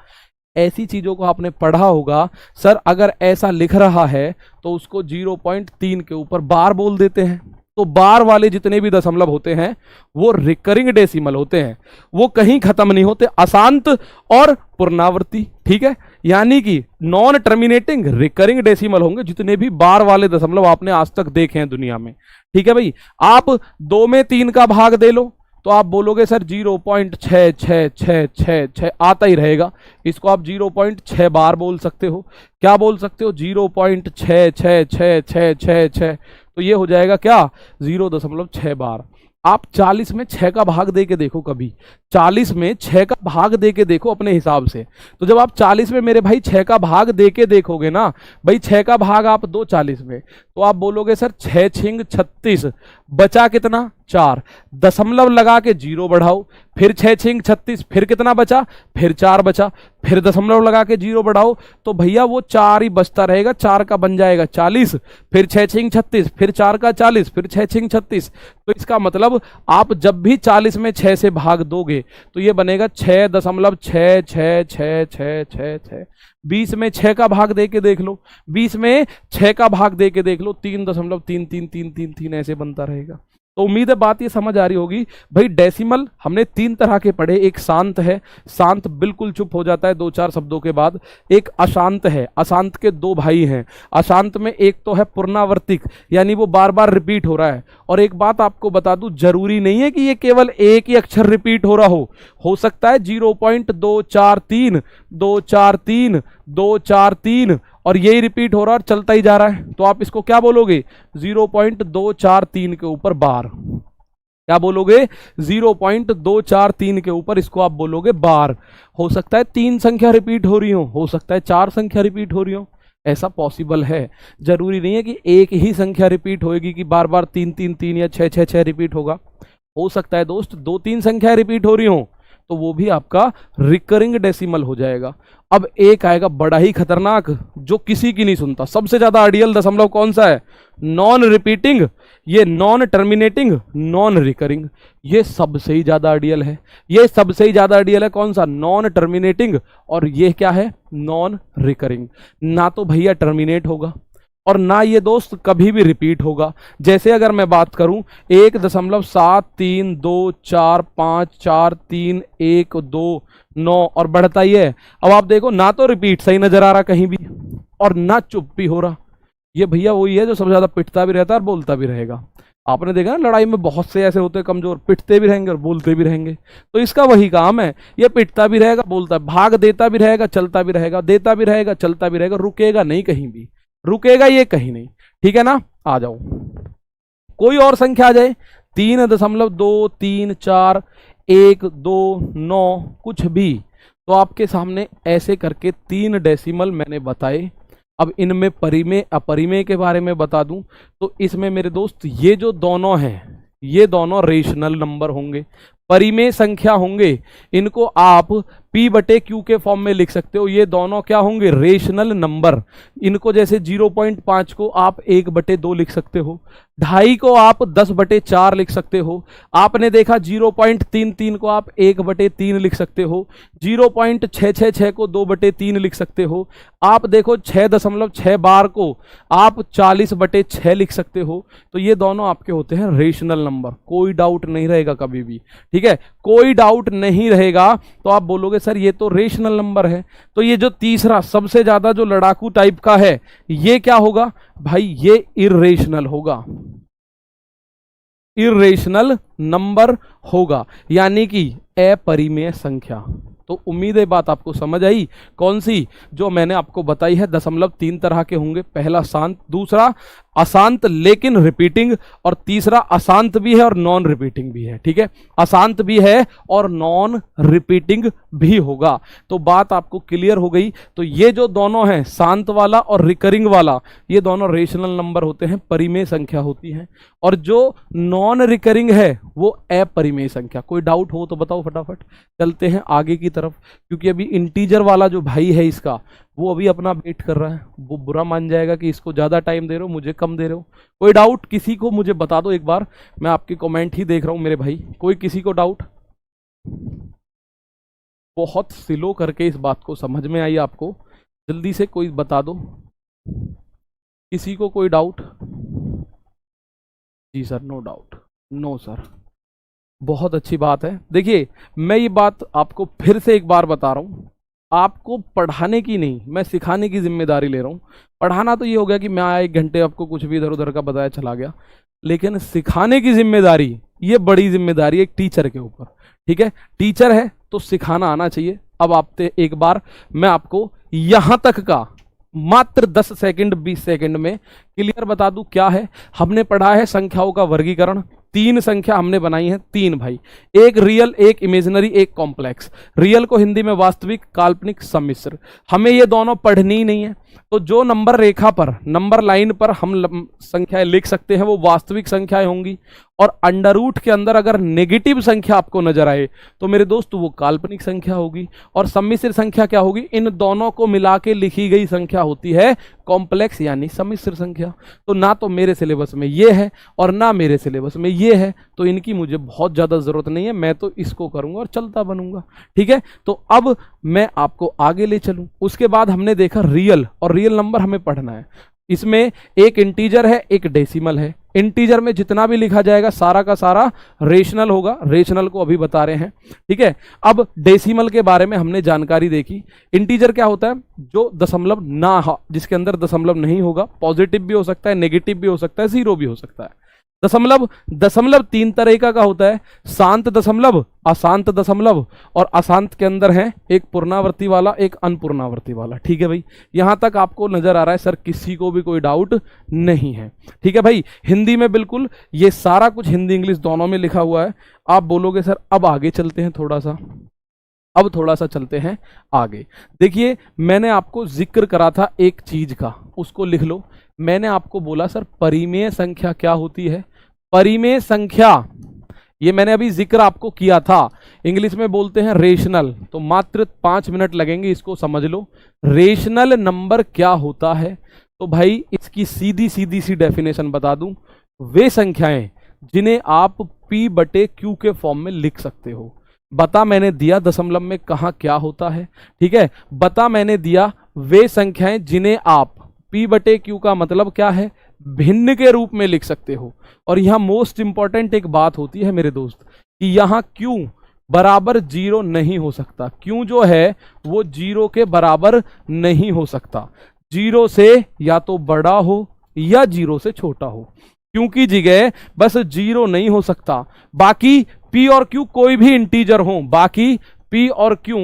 ऐसी चीजों को आपने पढ़ा होगा। सर अगर ऐसा लिख रहा है तो उसको 0.3 के ऊपर बार बोल देते हैं। तो बार वाले जितने भी दशमलव होते हैं वो रिकरिंग डेसिमल होते हैं, वो कहीं खत्म नहीं होते, अशांत और पुनरावर्ती। ठीक है, यानी कि नॉन टर्मिनेटिंग रिकरिंग डेसिमल होंगे जितने भी बार वाले दशमलव आपने आज तक देखे हैं दुनिया में। ठीक है भाई, आप 2 में 3 का भाग दे लो तो आप बोलोगे सर 0.6666 आता ही रहेगा। इसको आप 0.6 बार बोल सकते हो। क्या बोल सकते हो? 0.666666। तो ये हो जाएगा क्या? 0.6 बार। आप 40 में 6 का भाग दे के देखो, कभी 40 में 6 का भाग दे के देखो अपने हिसाब से। तो जब आप 40 में मेरे भाई 6 का भाग दे के देखोगे ना भाई, 6 का भाग आप दो 40 में, तो आप बोलोगे सर 6 छिंग 36, बचा कितना? 4, दशमलव लगा के 0 बढ़ाओ, फिर 6 6 36, फिर कितना बचा, फिर 4 बचा, फिर दशमलव लगा के 0 बढ़ाओ, तो भैया वो 4 ही बचता रहेगा, 4 का बन जाएगा 40, फिर 6 6 36, फिर 4 का 40, फिर 6 6 36। तो इसका मतलब आप जब भी 40 में 6 से भाग दोगे तो ये बनेगा 6.66666। 20 में 6 का भाग दे के देख लो, 20 में 6 का भाग दे के देख लो, 3.33333 ऐसे बनता रहेगा। तो उम्मीद है बात ये समझ आ रही होगी। भाई डेसिमल हमने 3 तरह के पढ़े, एक शांत है, शांत बिल्कुल चुप हो जाता है 2-4 शब्दों के बाद, एक अशांत है, अशांत के 2 भाई हैं, अशांत में एक तो है पुनरावर्तिक, यानी वो बार बार रिपीट हो रहा है। और एक बात आपको बता दूं, जरूरी नहीं है कि ये केवल एक ही अक्षर रिपीट हो रहा हो सकता है 0.243 243 243 और यही रिपीट हो रहा है और चलता ही जा रहा है, तो आप इसको क्या बोलोगे, 0.243 के ऊपर बार। क्या बोलोगे, 0.243 के ऊपर इसको आप बोलोगे बार। हो सकता है 3 संख्या रिपीट हो रही हो सकता है 4 संख्या रिपीट हो रही हो, ऐसा पॉसिबल है। जरूरी नहीं है कि एक ही संख्या रिपीट होएगी कि बार बार 3 3 3 या 6 6 6 रिपीट होगा। हो सकता है दोस्त 2-3 संख्या रिपीट हो रही हो, तो वो भी आपका रिकरिंग डेसिमल हो जाएगा। अब एक आएगा बड़ा ही खतरनाक, जो किसी की नहीं सुनता, सबसे ज्यादा आइडियल दशमलव कौन सा है, नॉन रिपीटिंग, ये नॉन टर्मिनेटिंग, नॉन रिकरिंग, ये सबसे ही ज्यादा आइडियल है। ये सबसे ही ज्यादा आइडियल है कौन सा, नॉन टर्मिनेटिंग, और ये क्या है, नॉन रिकरिंग। ना तो भैया टर्मिनेट होगा और ना ये दोस्त कभी भी रिपीट होगा। जैसे अगर मैं बात करूं 1.73245433129 और बढ़ता ही है। अब आप देखो ना तो रिपीट सही नजर आ रहा कहीं भी और ना चुप भी हो रहा। ये भैया वही है जो सबसे ज्यादा पिटता भी रहता है और बोलता भी रहेगा। आपने देखा ना लड़ाई में बहुत से ऐसे होते हैं कमजोर, पिटते भी रहेंगे और बोलते भी रहेंगे। तो इसका वही काम है, ये पिटता भी रहेगा, बोलता, भाग देता भी रहेगा, चलता भी रहेगा, देता भी रहेगा, चलता भी रहेगा, रुकेगा नहीं कहीं भी, रुकेगा ये कहीं नहीं। ठीक है ना, आ जाओ कोई और संख्या आ जाए, 3.234 129 कुछ भी, तो आपके सामने ऐसे करके 3 डेसिमल मैंने बताए। अब इनमें परिमेय अपरिमेय के बारे में बता दूं तो इसमें मेरे दोस्त ये जो दोनों हैं, ये दोनों रेशनल नंबर होंगे, परिमेय संख्या होंगे। इनको आप P/Q के फॉर्म में लिख सकते हो। ये दोनों क्या होंगे, रेशनल नंबर। इनको जैसे 0.5 को आप 1/2 लिख सकते हो, 2.5 को आप 10/4 लिख सकते हो। आपने देखा 0.33 को आप 1/3 लिख सकते हो, 0.666 को 2/3 लिख सकते हो। आप देखो 6.6 बार को आप 40/6 लिख सकते हो। तो ये दोनों आपके होते हैं रेशनल नंबर, कोई डाउट नहीं रहेगा कभी भी। ठीक है, कोई डाउट नहीं रहेगा। तो आप बोलोगे सर ये तो रेशनल नंबर है, तो ये जो तीसरा सबसे ज्यादा जो लड़ाकू टाइप का है ये क्या होगा भाई, ये इर्रेशनल होगा, इर्रेशनल नंबर होगा, यानी कि अपरिमेय संख्या। तो उम्मीद है बात आपको समझ आई। कौन सी, जो मैंने आपको बताई है, दशमलव 3 तरह के होंगे, पहला शांत, दूसरा अशांत लेकिन रिपीटिंग, और तीसरा अशांत भी है और नॉन रिपीटिंग भी है। ठीक है, अशांत भी है और नॉन रिपीटिंग भी होगा। तो बात आपको क्लियर हो गई। तो ये जो दोनों हैं, शांत वाला और रिकरिंग वाला, ये दोनों रेशनल नंबर होते हैं, परिमेय संख्या होती है। और जो नॉन रिकरिंग है वो अपरिमेय संख्या। कोई डाउट हो तो बताओ फटाफट, चलते हैं आगे की तरफ, क्योंकि अभी इंटीजर वाला जो भाई है इसका, वो अभी अपना वेट कर रहा है। वो बुरा मान जाएगा कि इसको ज्यादा टाइम दे रहे हो, मुझे कम दे रहे हो। कोई डाउट किसी को मुझे बता दो एक बार, मैं आपके कमेंट ही देख रहा हूं मेरे भाई। कोई किसी को डाउट, बहुत स्लो करके इस बात को समझ में आई आपको, जल्दी से कोई बता दो, किसी को कोई डाउट? जी sir, no doubt, no sir, बहुत अच्छी बात है। देखिए मैं ये बात आपको फिर से एक बार बता रहा हूं, आपको पढ़ाने की नहीं, मैं सिखाने की जिम्मेदारी ले रहा हूँ। पढ़ाना तो ये हो गया कि मैं 1 घंटे आपको कुछ भी इधर उधर का बताया चला गया, लेकिन सिखाने की जिम्मेदारी, ये बड़ी जिम्मेदारी है एक टीचर के ऊपर। ठीक है, टीचर है तो सिखाना आना चाहिए। अब आप एक बार मैं आपको यहां तक का मात्र 10 सेकंड 20 सेकंड में क्लियर बता दूं क्या है। हमने पढ़ा है संख्याओं का वर्गीकरण, 3 संख्या हमने बनाई है, 3 भाई, एक रियल, एक इमेजिनरी, एक कॉम्प्लेक्स। रियल को हिंदी में वास्तविक, काल्पनिक, सम्मिश्र। हमें ये दोनों पढ़नी ही नहीं है। तो जो नंबर रेखा पर, नंबर लाइन पर हम संख्याएं लिख सकते हैं वो वास्तविक संख्याएं होंगी, और अंडर रूट के अंदर अगर नेगेटिव संख्या आपको नजर आए तो मेरे दोस्त वो काल्पनिक संख्या होगी, और सम्मिश्र संख्या क्या होगी, इन दोनों को मिला के लिखी गई संख्या होती है कॉम्प्लेक्स यानी सम्मिश्र संख्या। तो ना तो मेरे सिलेबस में ये है और ना मेरे सिलेबस में ये है, तो इनकी मुझे बहुत ज़्यादा ज़रूरत नहीं है, मैं तो इसको करूँगा और चलता बनूंगा। ठीक है, तो अब मैं आपको आगे ले चलूँ। उसके बाद हमने देखा रियल, और रियल नंबर हमें पढ़ना है। इसमें एक इंटीजर है, एक डेसिमल है। इंटीजर में जितना भी लिखा जाएगा सारा का सारा रेशनल होगा, रेशनल को अभी बता रहे हैं। ठीक है, अब डेसिमल के बारे में हमने जानकारी देखी। इंटीजर क्या होता है, जो दशमलव ना हो, जिसके अंदर दशमलव नहीं होगा, पॉजिटिव भी हो सकता है, नेगेटिव भी हो सकता है, जीरो भी हो सकता है। दशमलव, दशमलव तीन तरह का होता है, शांत दशमलव, अशांत दशमलव, और अशांत के अंदर है एक पूर्णावर्ती वाला, एक अनपूर्णावर्ती वाला। ठीक है भाई, यहां तक आपको नजर आ रहा है सर, किसी को भी कोई डाउट नहीं है। ठीक है भाई, हिंदी में बिल्कुल ये सारा कुछ हिंदी इंग्लिश दोनों में लिखा हुआ है। आप बोलोगे सर अब आगे चलते हैं थोड़ा सा, अब थोड़ा सा चलते हैं आगे। देखिए, मैंने आपको जिक्र करा था एक चीज का, उसको लिख लो। मैंने आपको बोला सर परिमेय संख्या क्या होती है। परिमेय संख्या, ये मैंने अभी जिक्र आपको किया था, इंग्लिश में बोलते हैं रेशनल। तो मात्र 5 मिनट लगेंगे, इसको समझ लो। रेशनल नंबर क्या होता है, तो भाई इसकी सीधी सीधी सी डेफिनेशन बता दूं, वे संख्याएं जिन्हें आप P/Q के फॉर्म में लिख सकते हो। बता मैंने दिया दशमलव में कहाँ क्या होता है। ठीक है, बता मैंने दिया वे संख्याएं जिन्हें आप P/Q का मतलब क्या है, भिन्न के रूप में लिख सकते हो। और यहां मोस्ट इंपॉर्टेंट एक बात होती है मेरे दोस्त, कि यहां Q बराबर 0 नहीं हो सकता। Q जो है वो 0 के बराबर नहीं हो सकता, 0 से या तो बड़ा हो या 0 से छोटा हो। Q की जगह बस 0 नहीं हो सकता, बाकी P और Q कोई भी इंटीजर हो, बाकी P और Q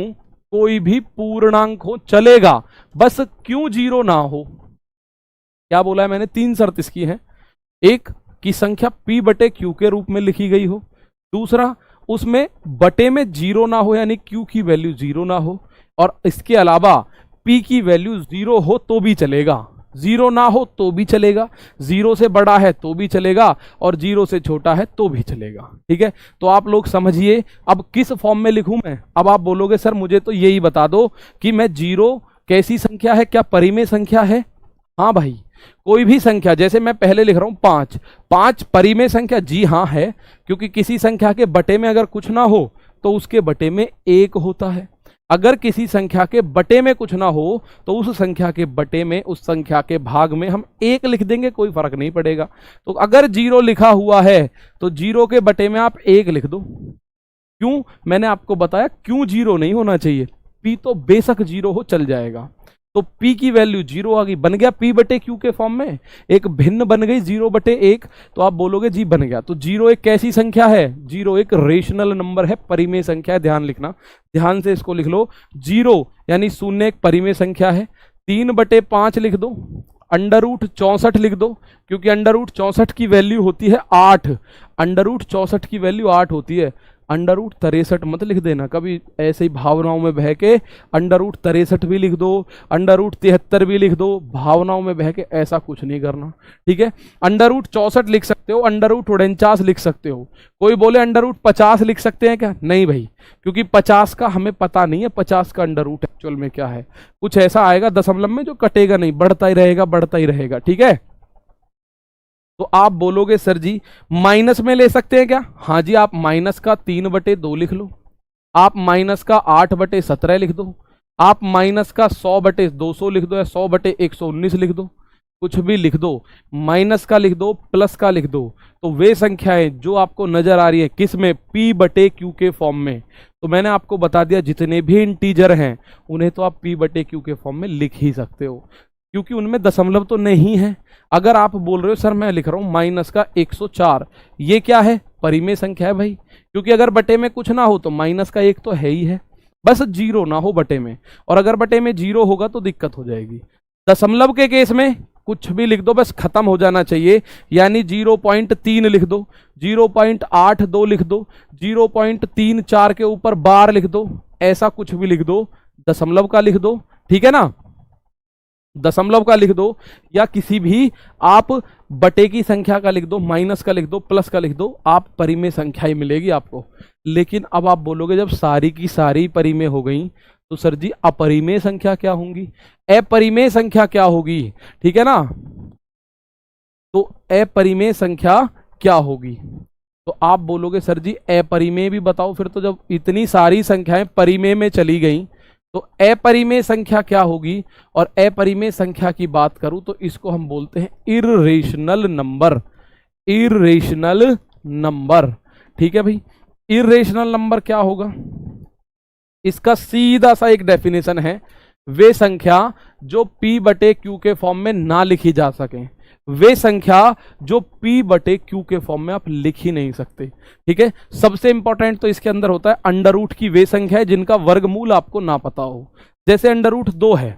कोई भी पूर्णांक हो चलेगा, बस Q 0 ना हो। क्या बोला है मैंने, 3 शर्त इसकी है। एक, की संख्या P/Q के रूप में लिखी गई हो। दूसरा, उसमें बटे में 0 ना हो, यानी Q की वैल्यू 0 ना हो। और इसके अलावा P की वैल्यू 0 हो तो भी चलेगा, 0 ना हो तो भी चलेगा, 0 से बड़ा है तो भी चलेगा, और 0 से छोटा है तो भी चलेगा। ठीक है, तो आप लोग समझिए अब किस फॉर्म में लिखूं मैं। अब आप बोलोगे सर मुझे तो यही बता दो कि मैं 0 कैसी संख्या है, क्या परिमेय संख्या है। हाँ भाई, कोई भी संख्या, जैसे मैं पहले लिख रहा हूं 5, 5 परिमेय संख्या, जी हाँ है, क्योंकि किसी संख्या के बटे में अगर कुछ ना हो तो उसके बटे में 1 होता है। अगर किसी संख्या के बटे में कुछ ना हो तो उस संख्या के बटे में, उस संख्या के भाग में हम 1 लिख देंगे, कोई फर्क नहीं पड़ेगा। तो अगर 0 लिखा हुआ है तो 0 के बटे में आप 1 लिख दो। क्यों, मैंने आपको बताया क्यों 0 नहीं होना चाहिए। P तो बेशक 0 हो चल जाएगा, तो P की वैल्यू 0 आ गई, बन गया P/Q के फॉर्म में, एक भिन्न बन गई 0/1। तो आप बोलोगे जी बन गया। तो 0 एक कैसी संख्या है, 0 एक रेशनल नंबर है, परिमेय संख्या है। ध्यान लिखना, ध्यान से इसको लिख लो। 0 यानी 0 एक परिमेय संख्या है। 3/5 लिख दो, √64 लिख दो, क्योंकि √64 की वैल्यू होती है 8, √64 की वैल्यू 8 होती है। √63 मत लिख देना कभी ऐसे ही भावनाओं में बह के, √63 भी लिख दो, √73 भी लिख दो, भावनाओं में बह के ऐसा कुछ नहीं करना। ठीक है, √64 लिख सकते हो, √49 लिख सकते हो। कोई बोले √50 लिख सकते हैं क्या, नहीं भाई, क्योंकि 50 का हमें पता नहीं है, 50 का अंडर रूट एक्चुअल में क्या है। कुछ ऐसा आएगा दशमलव में जो कटेगा नहीं, बढ़ता ही रहेगा, बढ़ता ही रहेगा। ठीक है, तो आप बोलोगे सर जी माइनस में ले सकते हैं क्या, हाँ जी, आप माइनस का 3/2 लिख लो, आप माइनस का 8/17 लिख दो, आप माइनस का 100/200 लिख दो, या 100/119 लिख दो, कुछ भी लिख दो, माइनस का लिख दो, प्लस का लिख दो। तो वे संख्याएं जो आपको नजर आ रही है किस में, P/Q के फॉर्म में, तो मैंने आपको बता दिया जितने भी इंटीजर हैं उन्हें तो आप P/Q के फॉर्म में लिख ही सकते हो, क्योंकि उनमें दशमलव तो नहीं है। अगर आप बोल रहे हो सर मैं लिख रहा हूं माइनस का 104, ये क्या है, परिमेय संख्या है भाई, क्योंकि अगर बटे में कुछ ना हो तो माइनस का 1 तो है ही है, बस 0 ना हो बटे में, और अगर बटे में 0 होगा तो दिक्कत हो जाएगी। दशमलव के केस में कुछ भी लिख दो, बस खत्म हो जाना चाहिए, यानी 0.3 लिख दो, 0.82 लिख दो, 0.34 के ऊपर बार लिख दो, ऐसा कुछ भी लिख दो, दशमलव का लिख दो। ठीक है ना, दशमलव का लिख दो या किसी भी आप बटे की संख्या का लिख दो, माइनस का लिख दो, प्लस का लिख दो, आप परिमेय संख्या ही मिलेगी आपको। लेकिन अब आप बोलोगे जब सारी की सारी परिमेय हो गई तो सर जी अपरिमेय संख्या क्या होंगी, अपरिमेय संख्या क्या होगी, ठीक है ना। तो अपरिमेय संख्या क्या होगी, तो आप बोलोगे सर जी अपरिमेय भी बताओ। फिर तो जब इतनी सारी संख्याएं परिमेय में चली गई तो अपरिमेय संख्या क्या होगी। और अपरिमेय संख्या की बात करूं तो इसको हम बोलते हैं इर्रेशनल नंबर, इर्रेशनल नंबर, ठीक है भाई। इर्रेशनल नंबर क्या होगा, इसका सीधा सा एक डेफिनेशन है, वे संख्या जो p बटे q के फॉर्म में ना लिखी जा सके, वे संख्या जो p बटे q के फॉर्म में आप लिख ही नहीं सकते, ठीक है। सबसे इंपॉर्टेंट तो इसके अंदर होता है अंडर रूट की वे संख्या है जिनका वर्गमूल आपको ना पता हो। जैसे अंडर रूट 2 है,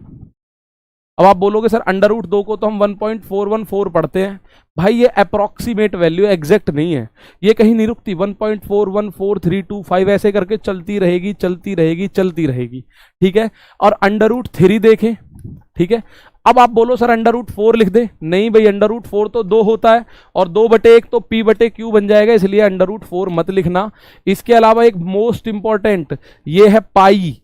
अब आप बोलोगे सर अंडर रूट 2 को तो हम 1.414 पढ़ते हैं। भाई ये अप्रोक्सीमेट वैल्यू, एग्जैक्ट नहीं है, ये कहीं नहीं रुकती, 1.414325 ऐसे करके चलती रहेगी चलती रहेगी चलती रहेगी, ठीक है। और अंडर रूट 3 देखें, ठीक है। अब आप बोलो सर अंडर रूट 4 लिख दे, नहीं भाई अंडर रूट 4 तो 2 होता है और 2 बटे 1 तो p बटे q बन जाएगा, इसलिए अंडर रूट 4 मत लिखना। इसके अलावा एक मोस्ट इंपॉर्टेंट ये है पाई,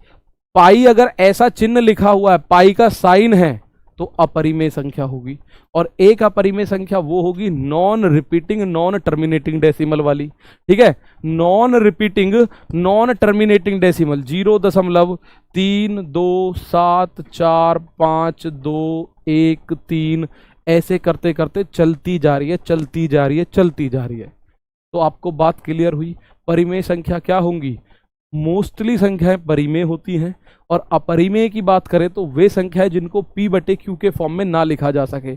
पाई अगर ऐसा चिन्ह लिखा हुआ है, पाई का साइन है तो अपरिमेय संख्या होगी। और एक अपरिमेय संख्या वो होगी non repeating non terminating decimal वाली, ठीक है। Non repeating non terminating decimal 0.3274521 ऐसे करते करते चलती जा रही है चलती जा रही है चलती जा रही है। तो आपको बात क्लियर हुई, परिमेय संख्या क्या होंगी, मोस्टली संख्याएं परिमेय होती हैं। और अपरिमेय की बात करें तो वे संख्याएं जिनको p बटे q के फॉर्म में ना लिखा जा सके।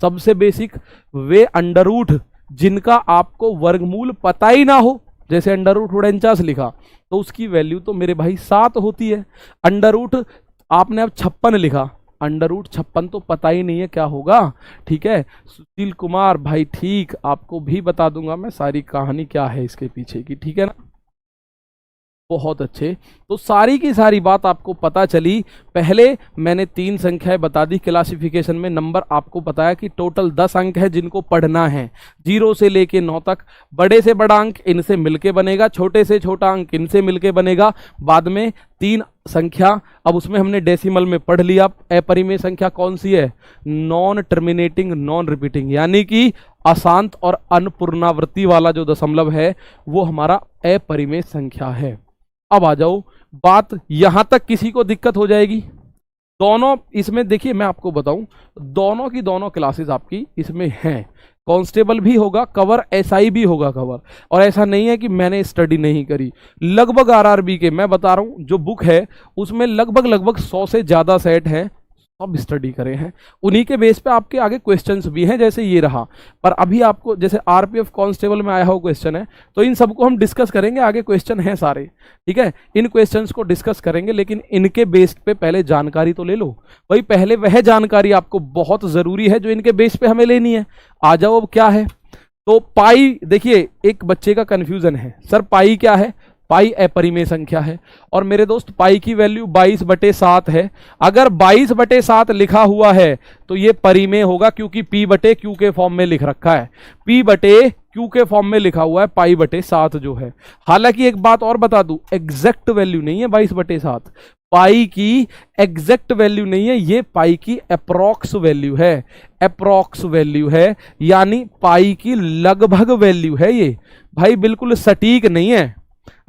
सबसे बेसिक वे अंडर रूट जिनका आपको वर्गमूल पता ही ना हो, जैसे अंडर रूट 49 लिखा तो उसकी वैल्यू तो मेरे भाई 7 होती है। अंडर रूट आपने अब 56 लिखा, अंडर रूट 56 तो पता ही नहीं है क्या होगा, ठीक है। सुशील कुमार भाई ठीक, आपको भी बता दूंगा मैं सारी कहानी क्या है इसके पीछे की, ठीक है ना। बहुत अच्छे, तो सारी की सारी बात आपको पता चली। पहले मैंने 3 संख्याएं बता दी क्लासिफिकेशन में, नंबर आपको बताया कि टोटल 10 अंक है जिनको पढ़ना है 0 से लेके 9 तक। बड़े से बड़ा अंक इनसे मिलके बनेगा, छोटे से छोटा अंक इनसे मिलके बनेगा। बाद में 3 संख्या, अब उसमें हमने डेसिमल में पढ़ लिया। अपरिमेय संख्या कौन सी है, नॉन टर्मिनेटिंग नॉन रिपीटिंग, यानी कि अशांत और अनपुनरावृत्ति वाला जो दशमलव है वो हमारा अपरिमेय संख्या है। अब आ जाओ, बात यहां तक किसी को दिक्कत हो जाएगी। दोनों इसमें देखिए मैं आपको बताऊं, दोनों की दोनों क्लासेस आपकी इसमें हैं। कांस्टेबल भी होगा कवर, एसआई भी होगा कवर। और ऐसा नहीं है कि मैंने स्टडी नहीं करी, लगभग आरआरबी के मैं बता रहा हूं जो बुक है उसमें लगभग 100 से ज्यादा सेट हैं, सब स्टडी करे हैं। उन्हीं के बेस पे आपके आगे क्वेश्चंस भी हैं, जैसे ये रहा। पर अभी आपको जैसे आरपीएफ कांस्टेबल में आया हुआ क्वेश्चन है तो इन सबको हम डिस्कस करेंगे, आगे क्वेश्चन हैं सारे, ठीक है। इन क्वेश्चंस को डिस्कस करेंगे, लेकिन इनके बेस पे पहले जानकारी तो ले लो भाई। पहले वह जानकारी आपको बहुत जरूरी है जो इनके बेस पे हमें लेनी है। आ जाओ, अब क्या है तो पाई, देखिए एक बच्चे का कंफ्यूजन है, सर पाई क्या है, पाई अपरिमेय संख्या है। और मेरे दोस्त पाई की वैल्यू 22/7 है। अगर 22/7 लिखा हुआ है तो ये परिमेय होगा, क्योंकि p बटे q के फॉर्म में लिख रखा है, p बटे q के फॉर्म में लिखा हुआ है पाई/7 जो है। हालांकि एक बात और बता दूं, एग्जैक्ट वैल्यू नहीं है 22/7, पाई की एग्जैक्ट वैल्यू नहीं है, ये पाई की अप्रॉक्स वैल्यू है, अप्रॉक्स वैल्यू है, यानी पाई की लगभग वैल्यू है ये भाई, बिल्कुल सटीक नहीं है।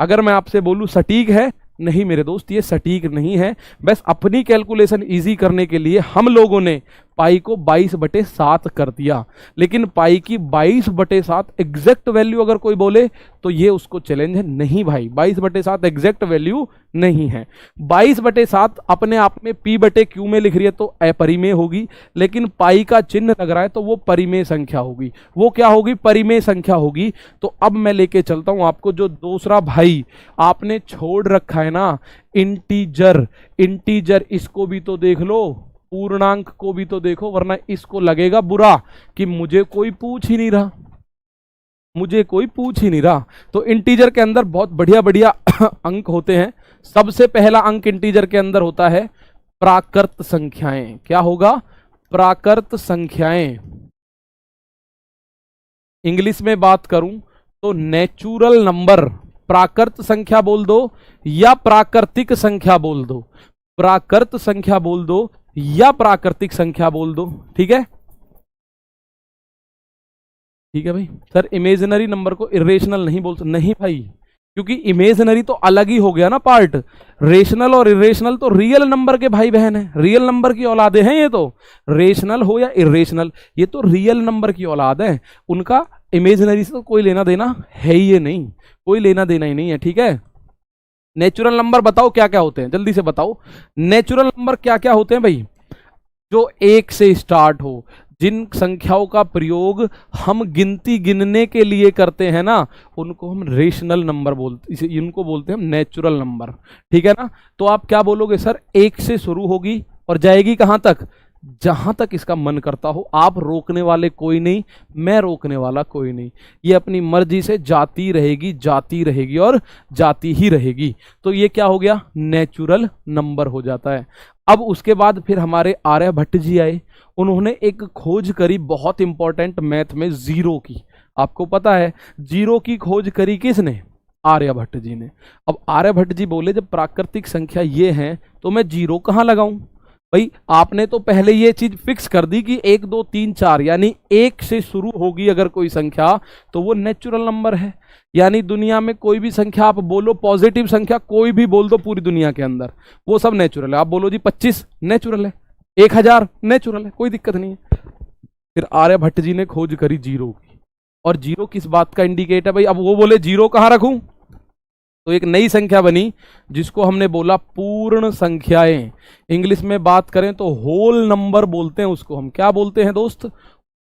अगर मैं आपसे बोलूं सटीक है, नहीं मेरे दोस्त ये सटीक नहीं है। बस अपनी कैलकुलेशन इजी करने के लिए हम लोगों ने पाई को 22/7 कर दिया, लेकिन पाई की 22/7 एग्जैक्ट वैल्यू अगर कोई बोले तो ये उसको चैलेंज है। नहीं भाई, 22/7 एग्जैक्ट वैल्यू नहीं है। 22/7 अपने आप में p बटे q में लिख रही है तो अपरिमेय होगी, लेकिन पाई का चिन्ह लग रहा है तो वो परिमेय संख्या होगी। वो क्या होगी, परिमेय संख्या होगी। तो अब मैं लेके चलता हूं आपको, जो दूसरा भाई आपने छोड़ रखा है ना, इंटीजर, इंटीजर इसको भी तो देख लो, पूर्णांक को भी तो देखो, वरना इसको लगेगा बुरा कि मुझे कोई पूछ ही नहीं रहा, मुझे कोई पूछ ही नहीं रहा। तो इंटीजर के अंदर बहुत बढ़िया बढ़िया अंक होते हैं। सबसे पहला अंक इंटीजर के अंदर होता है प्राकृत संख्याएं। क्या होगा, प्राकृत संख्याएं, इंग्लिश में बात करूं तो नेचुरल नंबर, प्राकृत संख्या बोल दो या प्राकृतिक संख्या बोल दो, प्राकृत संख्या बोल दो या प्राकृतिक संख्या बोल दो, ठीक है। ठीक है भाई। सर इमेजिनरी नंबर को इरेशनल नहीं बोल सकते, नहीं भाई, क्योंकि इमेजिनरी तो अलग ही हो गया ना पार्ट, रेशनल और इरेशनल तो रियल नंबर के भाई बहन है, रियल नंबर की औलादे हैं ये तो, रेशनल हो या इरेशनल ये तो रियल नंबर की औलाद है, उनका इमेजिनरी से तो कोई लेना देना है ही नहीं, कोई लेना देना ही नहीं है, ठीक है। नेचुरल नंबर बताओ क्या क्या होते हैं, जल्दी से बताओ नेचुरल नंबर क्या क्या होते हैं भाई। जो एक से स्टार्ट हो, जिन संख्याओं का प्रयोग हम गिनती गिनने के लिए करते हैं ना, उनको हम रेशनल नंबर बोलते, इसे इनको बोलते हैं हम नेचुरल नंबर, ठीक है ना। तो आप क्या बोलोगे सर, एक से शुरू होगी और जाएगी कहां तक, जहां तक इसका मन करता हो, आप रोकने वाले कोई नहीं, मैं रोकने वाला कोई नहीं, ये अपनी मर्जी से जाती रहेगी, जाती रहेगी और जाती ही रहेगी। तो ये क्या हो गया, नेचुरल नंबर हो जाता है। अब उसके बाद फिर हमारे आर्यभट्ट जी आए, उन्होंने एक खोज करी बहुत इंपॉर्टेंट मैथ में, जीरो की। आपको पता है जीरो की खोज करी किसने, आर्यभट्ट जी ने। अब आर्यभट्ट जी बोले जब प्राकृतिक संख्या ये है तो मैं जीरो कहां लगाऊं। भाई आपने तो पहले ये चीज फिक्स कर दी कि 1 2 3 4 यानी एक से शुरू होगी अगर कोई संख्या तो वो नेचुरल नंबर है। यानी दुनिया में कोई भी संख्या आप बोलो, पॉजिटिव संख्या कोई भी बोल दो पूरी दुनिया के अंदर, वो सब नेचुरल है। आप बोलो जी 25 नेचुरल है, 1000 नेचुरल है, कोई दिक्कत नहीं है। फिर आर्यभट्ट जी ने खोज करी जीरो की, और जीरो किस बात का इंडिकेट है भाई। अब वो बोले जीरो कहां रखूं, तो एक नई संख्या बनी जिसको हमने बोला पूर्ण संख्याएं। इंग्लिश में बात करें तो होल नंबर बोलते हैं उसको, हम क्या बोलते हैं दोस्त,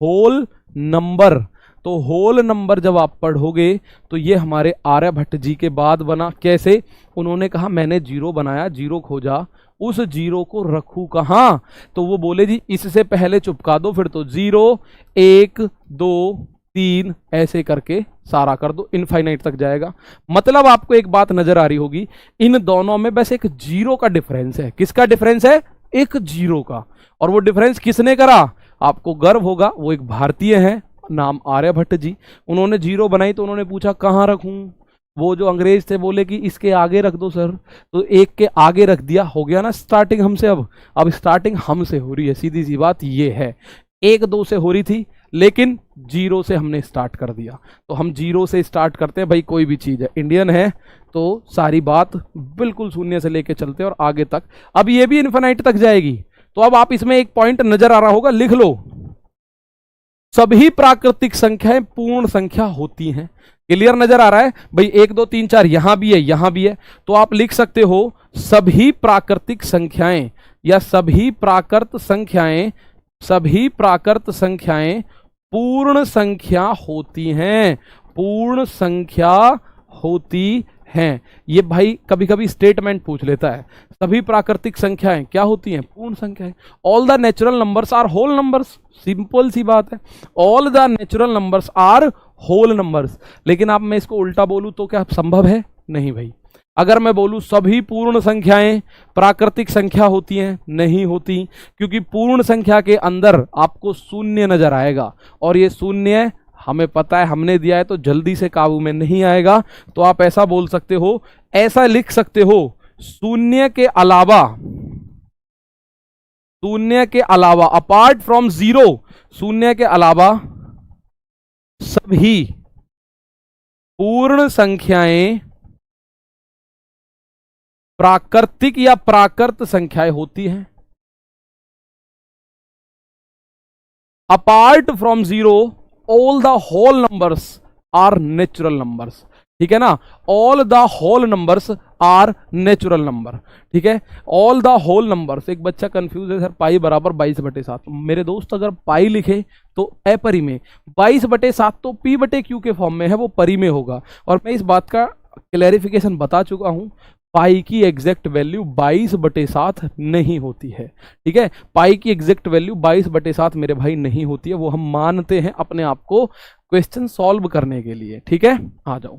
होल नंबर। तो होल नंबर जब आप पढ़ोगे तो ये हमारे आर्यभट्ट जी के बाद बना। कैसे, उन्होंने कहा मैंने जीरो बनाया, जीरो खोजा, उस जीरो को रखूं कहां, तो वो बोले जी इससे पहले चुपका दो, फिर तो 0 1 2 3 ऐसे करके सारा कर दो, इनफाइनाइट तक जाएगा। मतलब आपको एक बात नजर आ रही होगी, इन दोनों में बस एक जीरो का डिफरेंस है। किसका डिफरेंस है, एक जीरो का। और वो डिफरेंस किसने करा, आपको गर्व होगा, वो एक भारतीय है, नाम आर्यभट्ट जी। उन्होंने जीरो बनाई तो उन्होंने पूछा कहां रखूं, वो जो अंग्रेज थे बोले कि इसके आगे रख दो सर, तो एक के आगे रख दिया, हो गया ना स्टार्टिंग हमसे। अब स्टार्टिंग हमसे हो रही है, सीधी सी बात ये है। 1 2 से हो रही थी लेकिन जीरो से हमने स्टार्ट कर दिया, तो हम जीरो से स्टार्ट करते हैं भाई। कोई भी चीज है, इंडियन है तो सारी बात बिल्कुल शून्य से लेके चलते हैं और आगे तक। अब ये भी इनफिनाइट तक जाएगी। तो अब आप इसमें एक पॉइंट नजर आ रहा होगा, लिख लो, सभी प्राकृतिक संख्याएं पूर्ण संख्या होती हैं। क्लियर नजर आ रहा है भाई, 1 2 3 4 यहां भी है, यहां भी है, तो आप लिख सकते हो सभी प्राकृतिक संख्याएं या सभी प्राकृत संख्याएं, सभी प्राकृत संख्याएं पूर्ण संख्या होती हैं, पूर्ण संख्या होती हैं। ये भाई कभी कभी स्टेटमेंट पूछ लेता है, सभी प्राकृतिक संख्याएं क्या होती हैं, पूर्ण संख्याएं। All the natural numbers are whole numbers, simple सी बात है, all the natural numbers are whole numbers. लेकिन अब मैं इसको उल्टा बोलूं तो क्या संभव है, नहीं भाई। अगर मैं बोलूं सभी पूर्ण संख्याएं प्राकृतिक संख्या होती हैं, नहीं होती, क्योंकि पूर्ण संख्या के अंदर आपको शून्य नजर आएगा, और ये शून्य हमें पता है, हमने दिया है, तो जल्दी से काबू में नहीं आएगा। तो आप ऐसा बोल सकते हो, ऐसा लिख सकते हो, शून्य के अलावा, शून्य के अलावा, अपार्ट फ्रॉम जीरो, शून्य के अलावा सभी पूर्ण संख्याएं प्राकृतिक या प्राकृत संख्याएं होती हैं। Apart from zero all the whole numbers are natural numbers, ठीक है ना। All the whole numbers are natural number, ठीक है। ऑल द होल नंबर्स, एक बच्चा कंफ्यूज है सर, पाई बराबर 22/7। मेरे दोस्त अगर पाई लिखे तो अपरी में, 22/7 तो p/q के फॉर्म में है, वो परी में होगा। और मैं इस बात का क्लैरिफिकेशन बता चुका हूं, पाई की एग्जैक्ट वैल्यू 22/7 नहीं होती है, ठीक है। पाई की एग्जैक्ट वैल्यू 22/7 मेरे भाई नहीं होती है, वो हम मानते हैं अपने आप को क्वेश्चन सॉल्व करने के लिए, ठीक है। आ जाओ,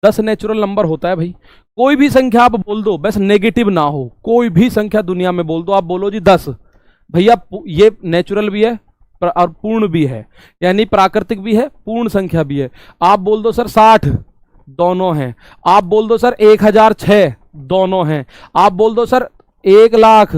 10 नेचुरल नंबर होता है भाई। कोई भी संख्या आप बोल दो, बस नेगेटिव ना हो, कोई भी संख्या दुनिया में बोल दो, आप बोलो जी 10, भैया ये नेचुरल भी है और पूर्ण भी है, यानी प्राकृतिक भी है, पूर्ण संख्या भी है। आप बोल दो सर 60, दोनों हैं। आप बोल दो सर 1006, दोनों हैं। आप बोल दो सर 1 लाख,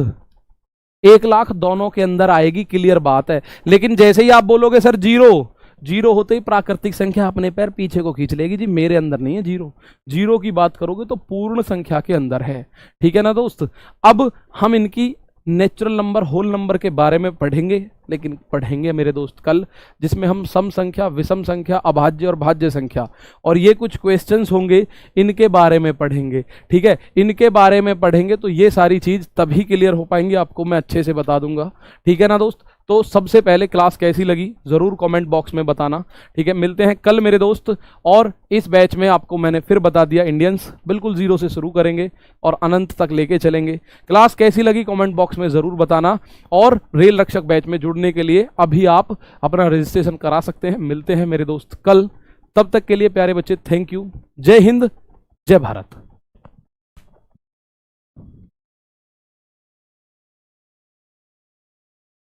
1 लाख दोनों के अंदर आएगी, क्लियर बात है। लेकिन जैसे ही आप बोलोगे सर 0, 0 होते ही प्राकृतिक संख्या अपने पैर पीछे को खींच लेगी, जी मेरे अंदर नहीं है 0। 0 की बात करोगे तो पूर्ण संख्या के अंदर है, ठीक है ना दोस्त। अब हम इनकी नेचुरल नंबर, होल नंबर के बारे में पढ़ेंगे, लेकिन पढ़ेंगे मेरे दोस्त कल, जिसमें हम सम संख्या, विषम संख्या, अभाज्य और भाज्य संख्या, और ये कुछ क्वेश्चंस होंगे, इनके बारे में पढ़ेंगे, ठीक है। इनके बारे में पढ़ेंगे तो ये सारी चीज तभी क्लियर हो पाएंगी, आपको मैं अच्छे से बता दूंगा, ठीक है ना दोस्त। तो सबसे पहले क्लास कैसी लगी जरूर कमेंट बॉक्स में बताना, ठीक है। मिलते हैं कल मेरे दोस्त। और इस बैच में आपको मैंने फिर बता दिया, इंडियंस बिल्कुल 0 से शुरू करेंगे और अनंत तक लेके चलेंगे। क्लास कैसी लगी कमेंट बॉक्स में जरूर बताना। और रेल रक्षक बैच में जुड़ने के लिए अभी आप अपना रजिस्ट्रेशन करा सकते हैं। मिलते हैं मेरे दोस्त कल, तब तक के लिए प्यारे बच्चे थैंक यू। जय हिंद, जय भारत।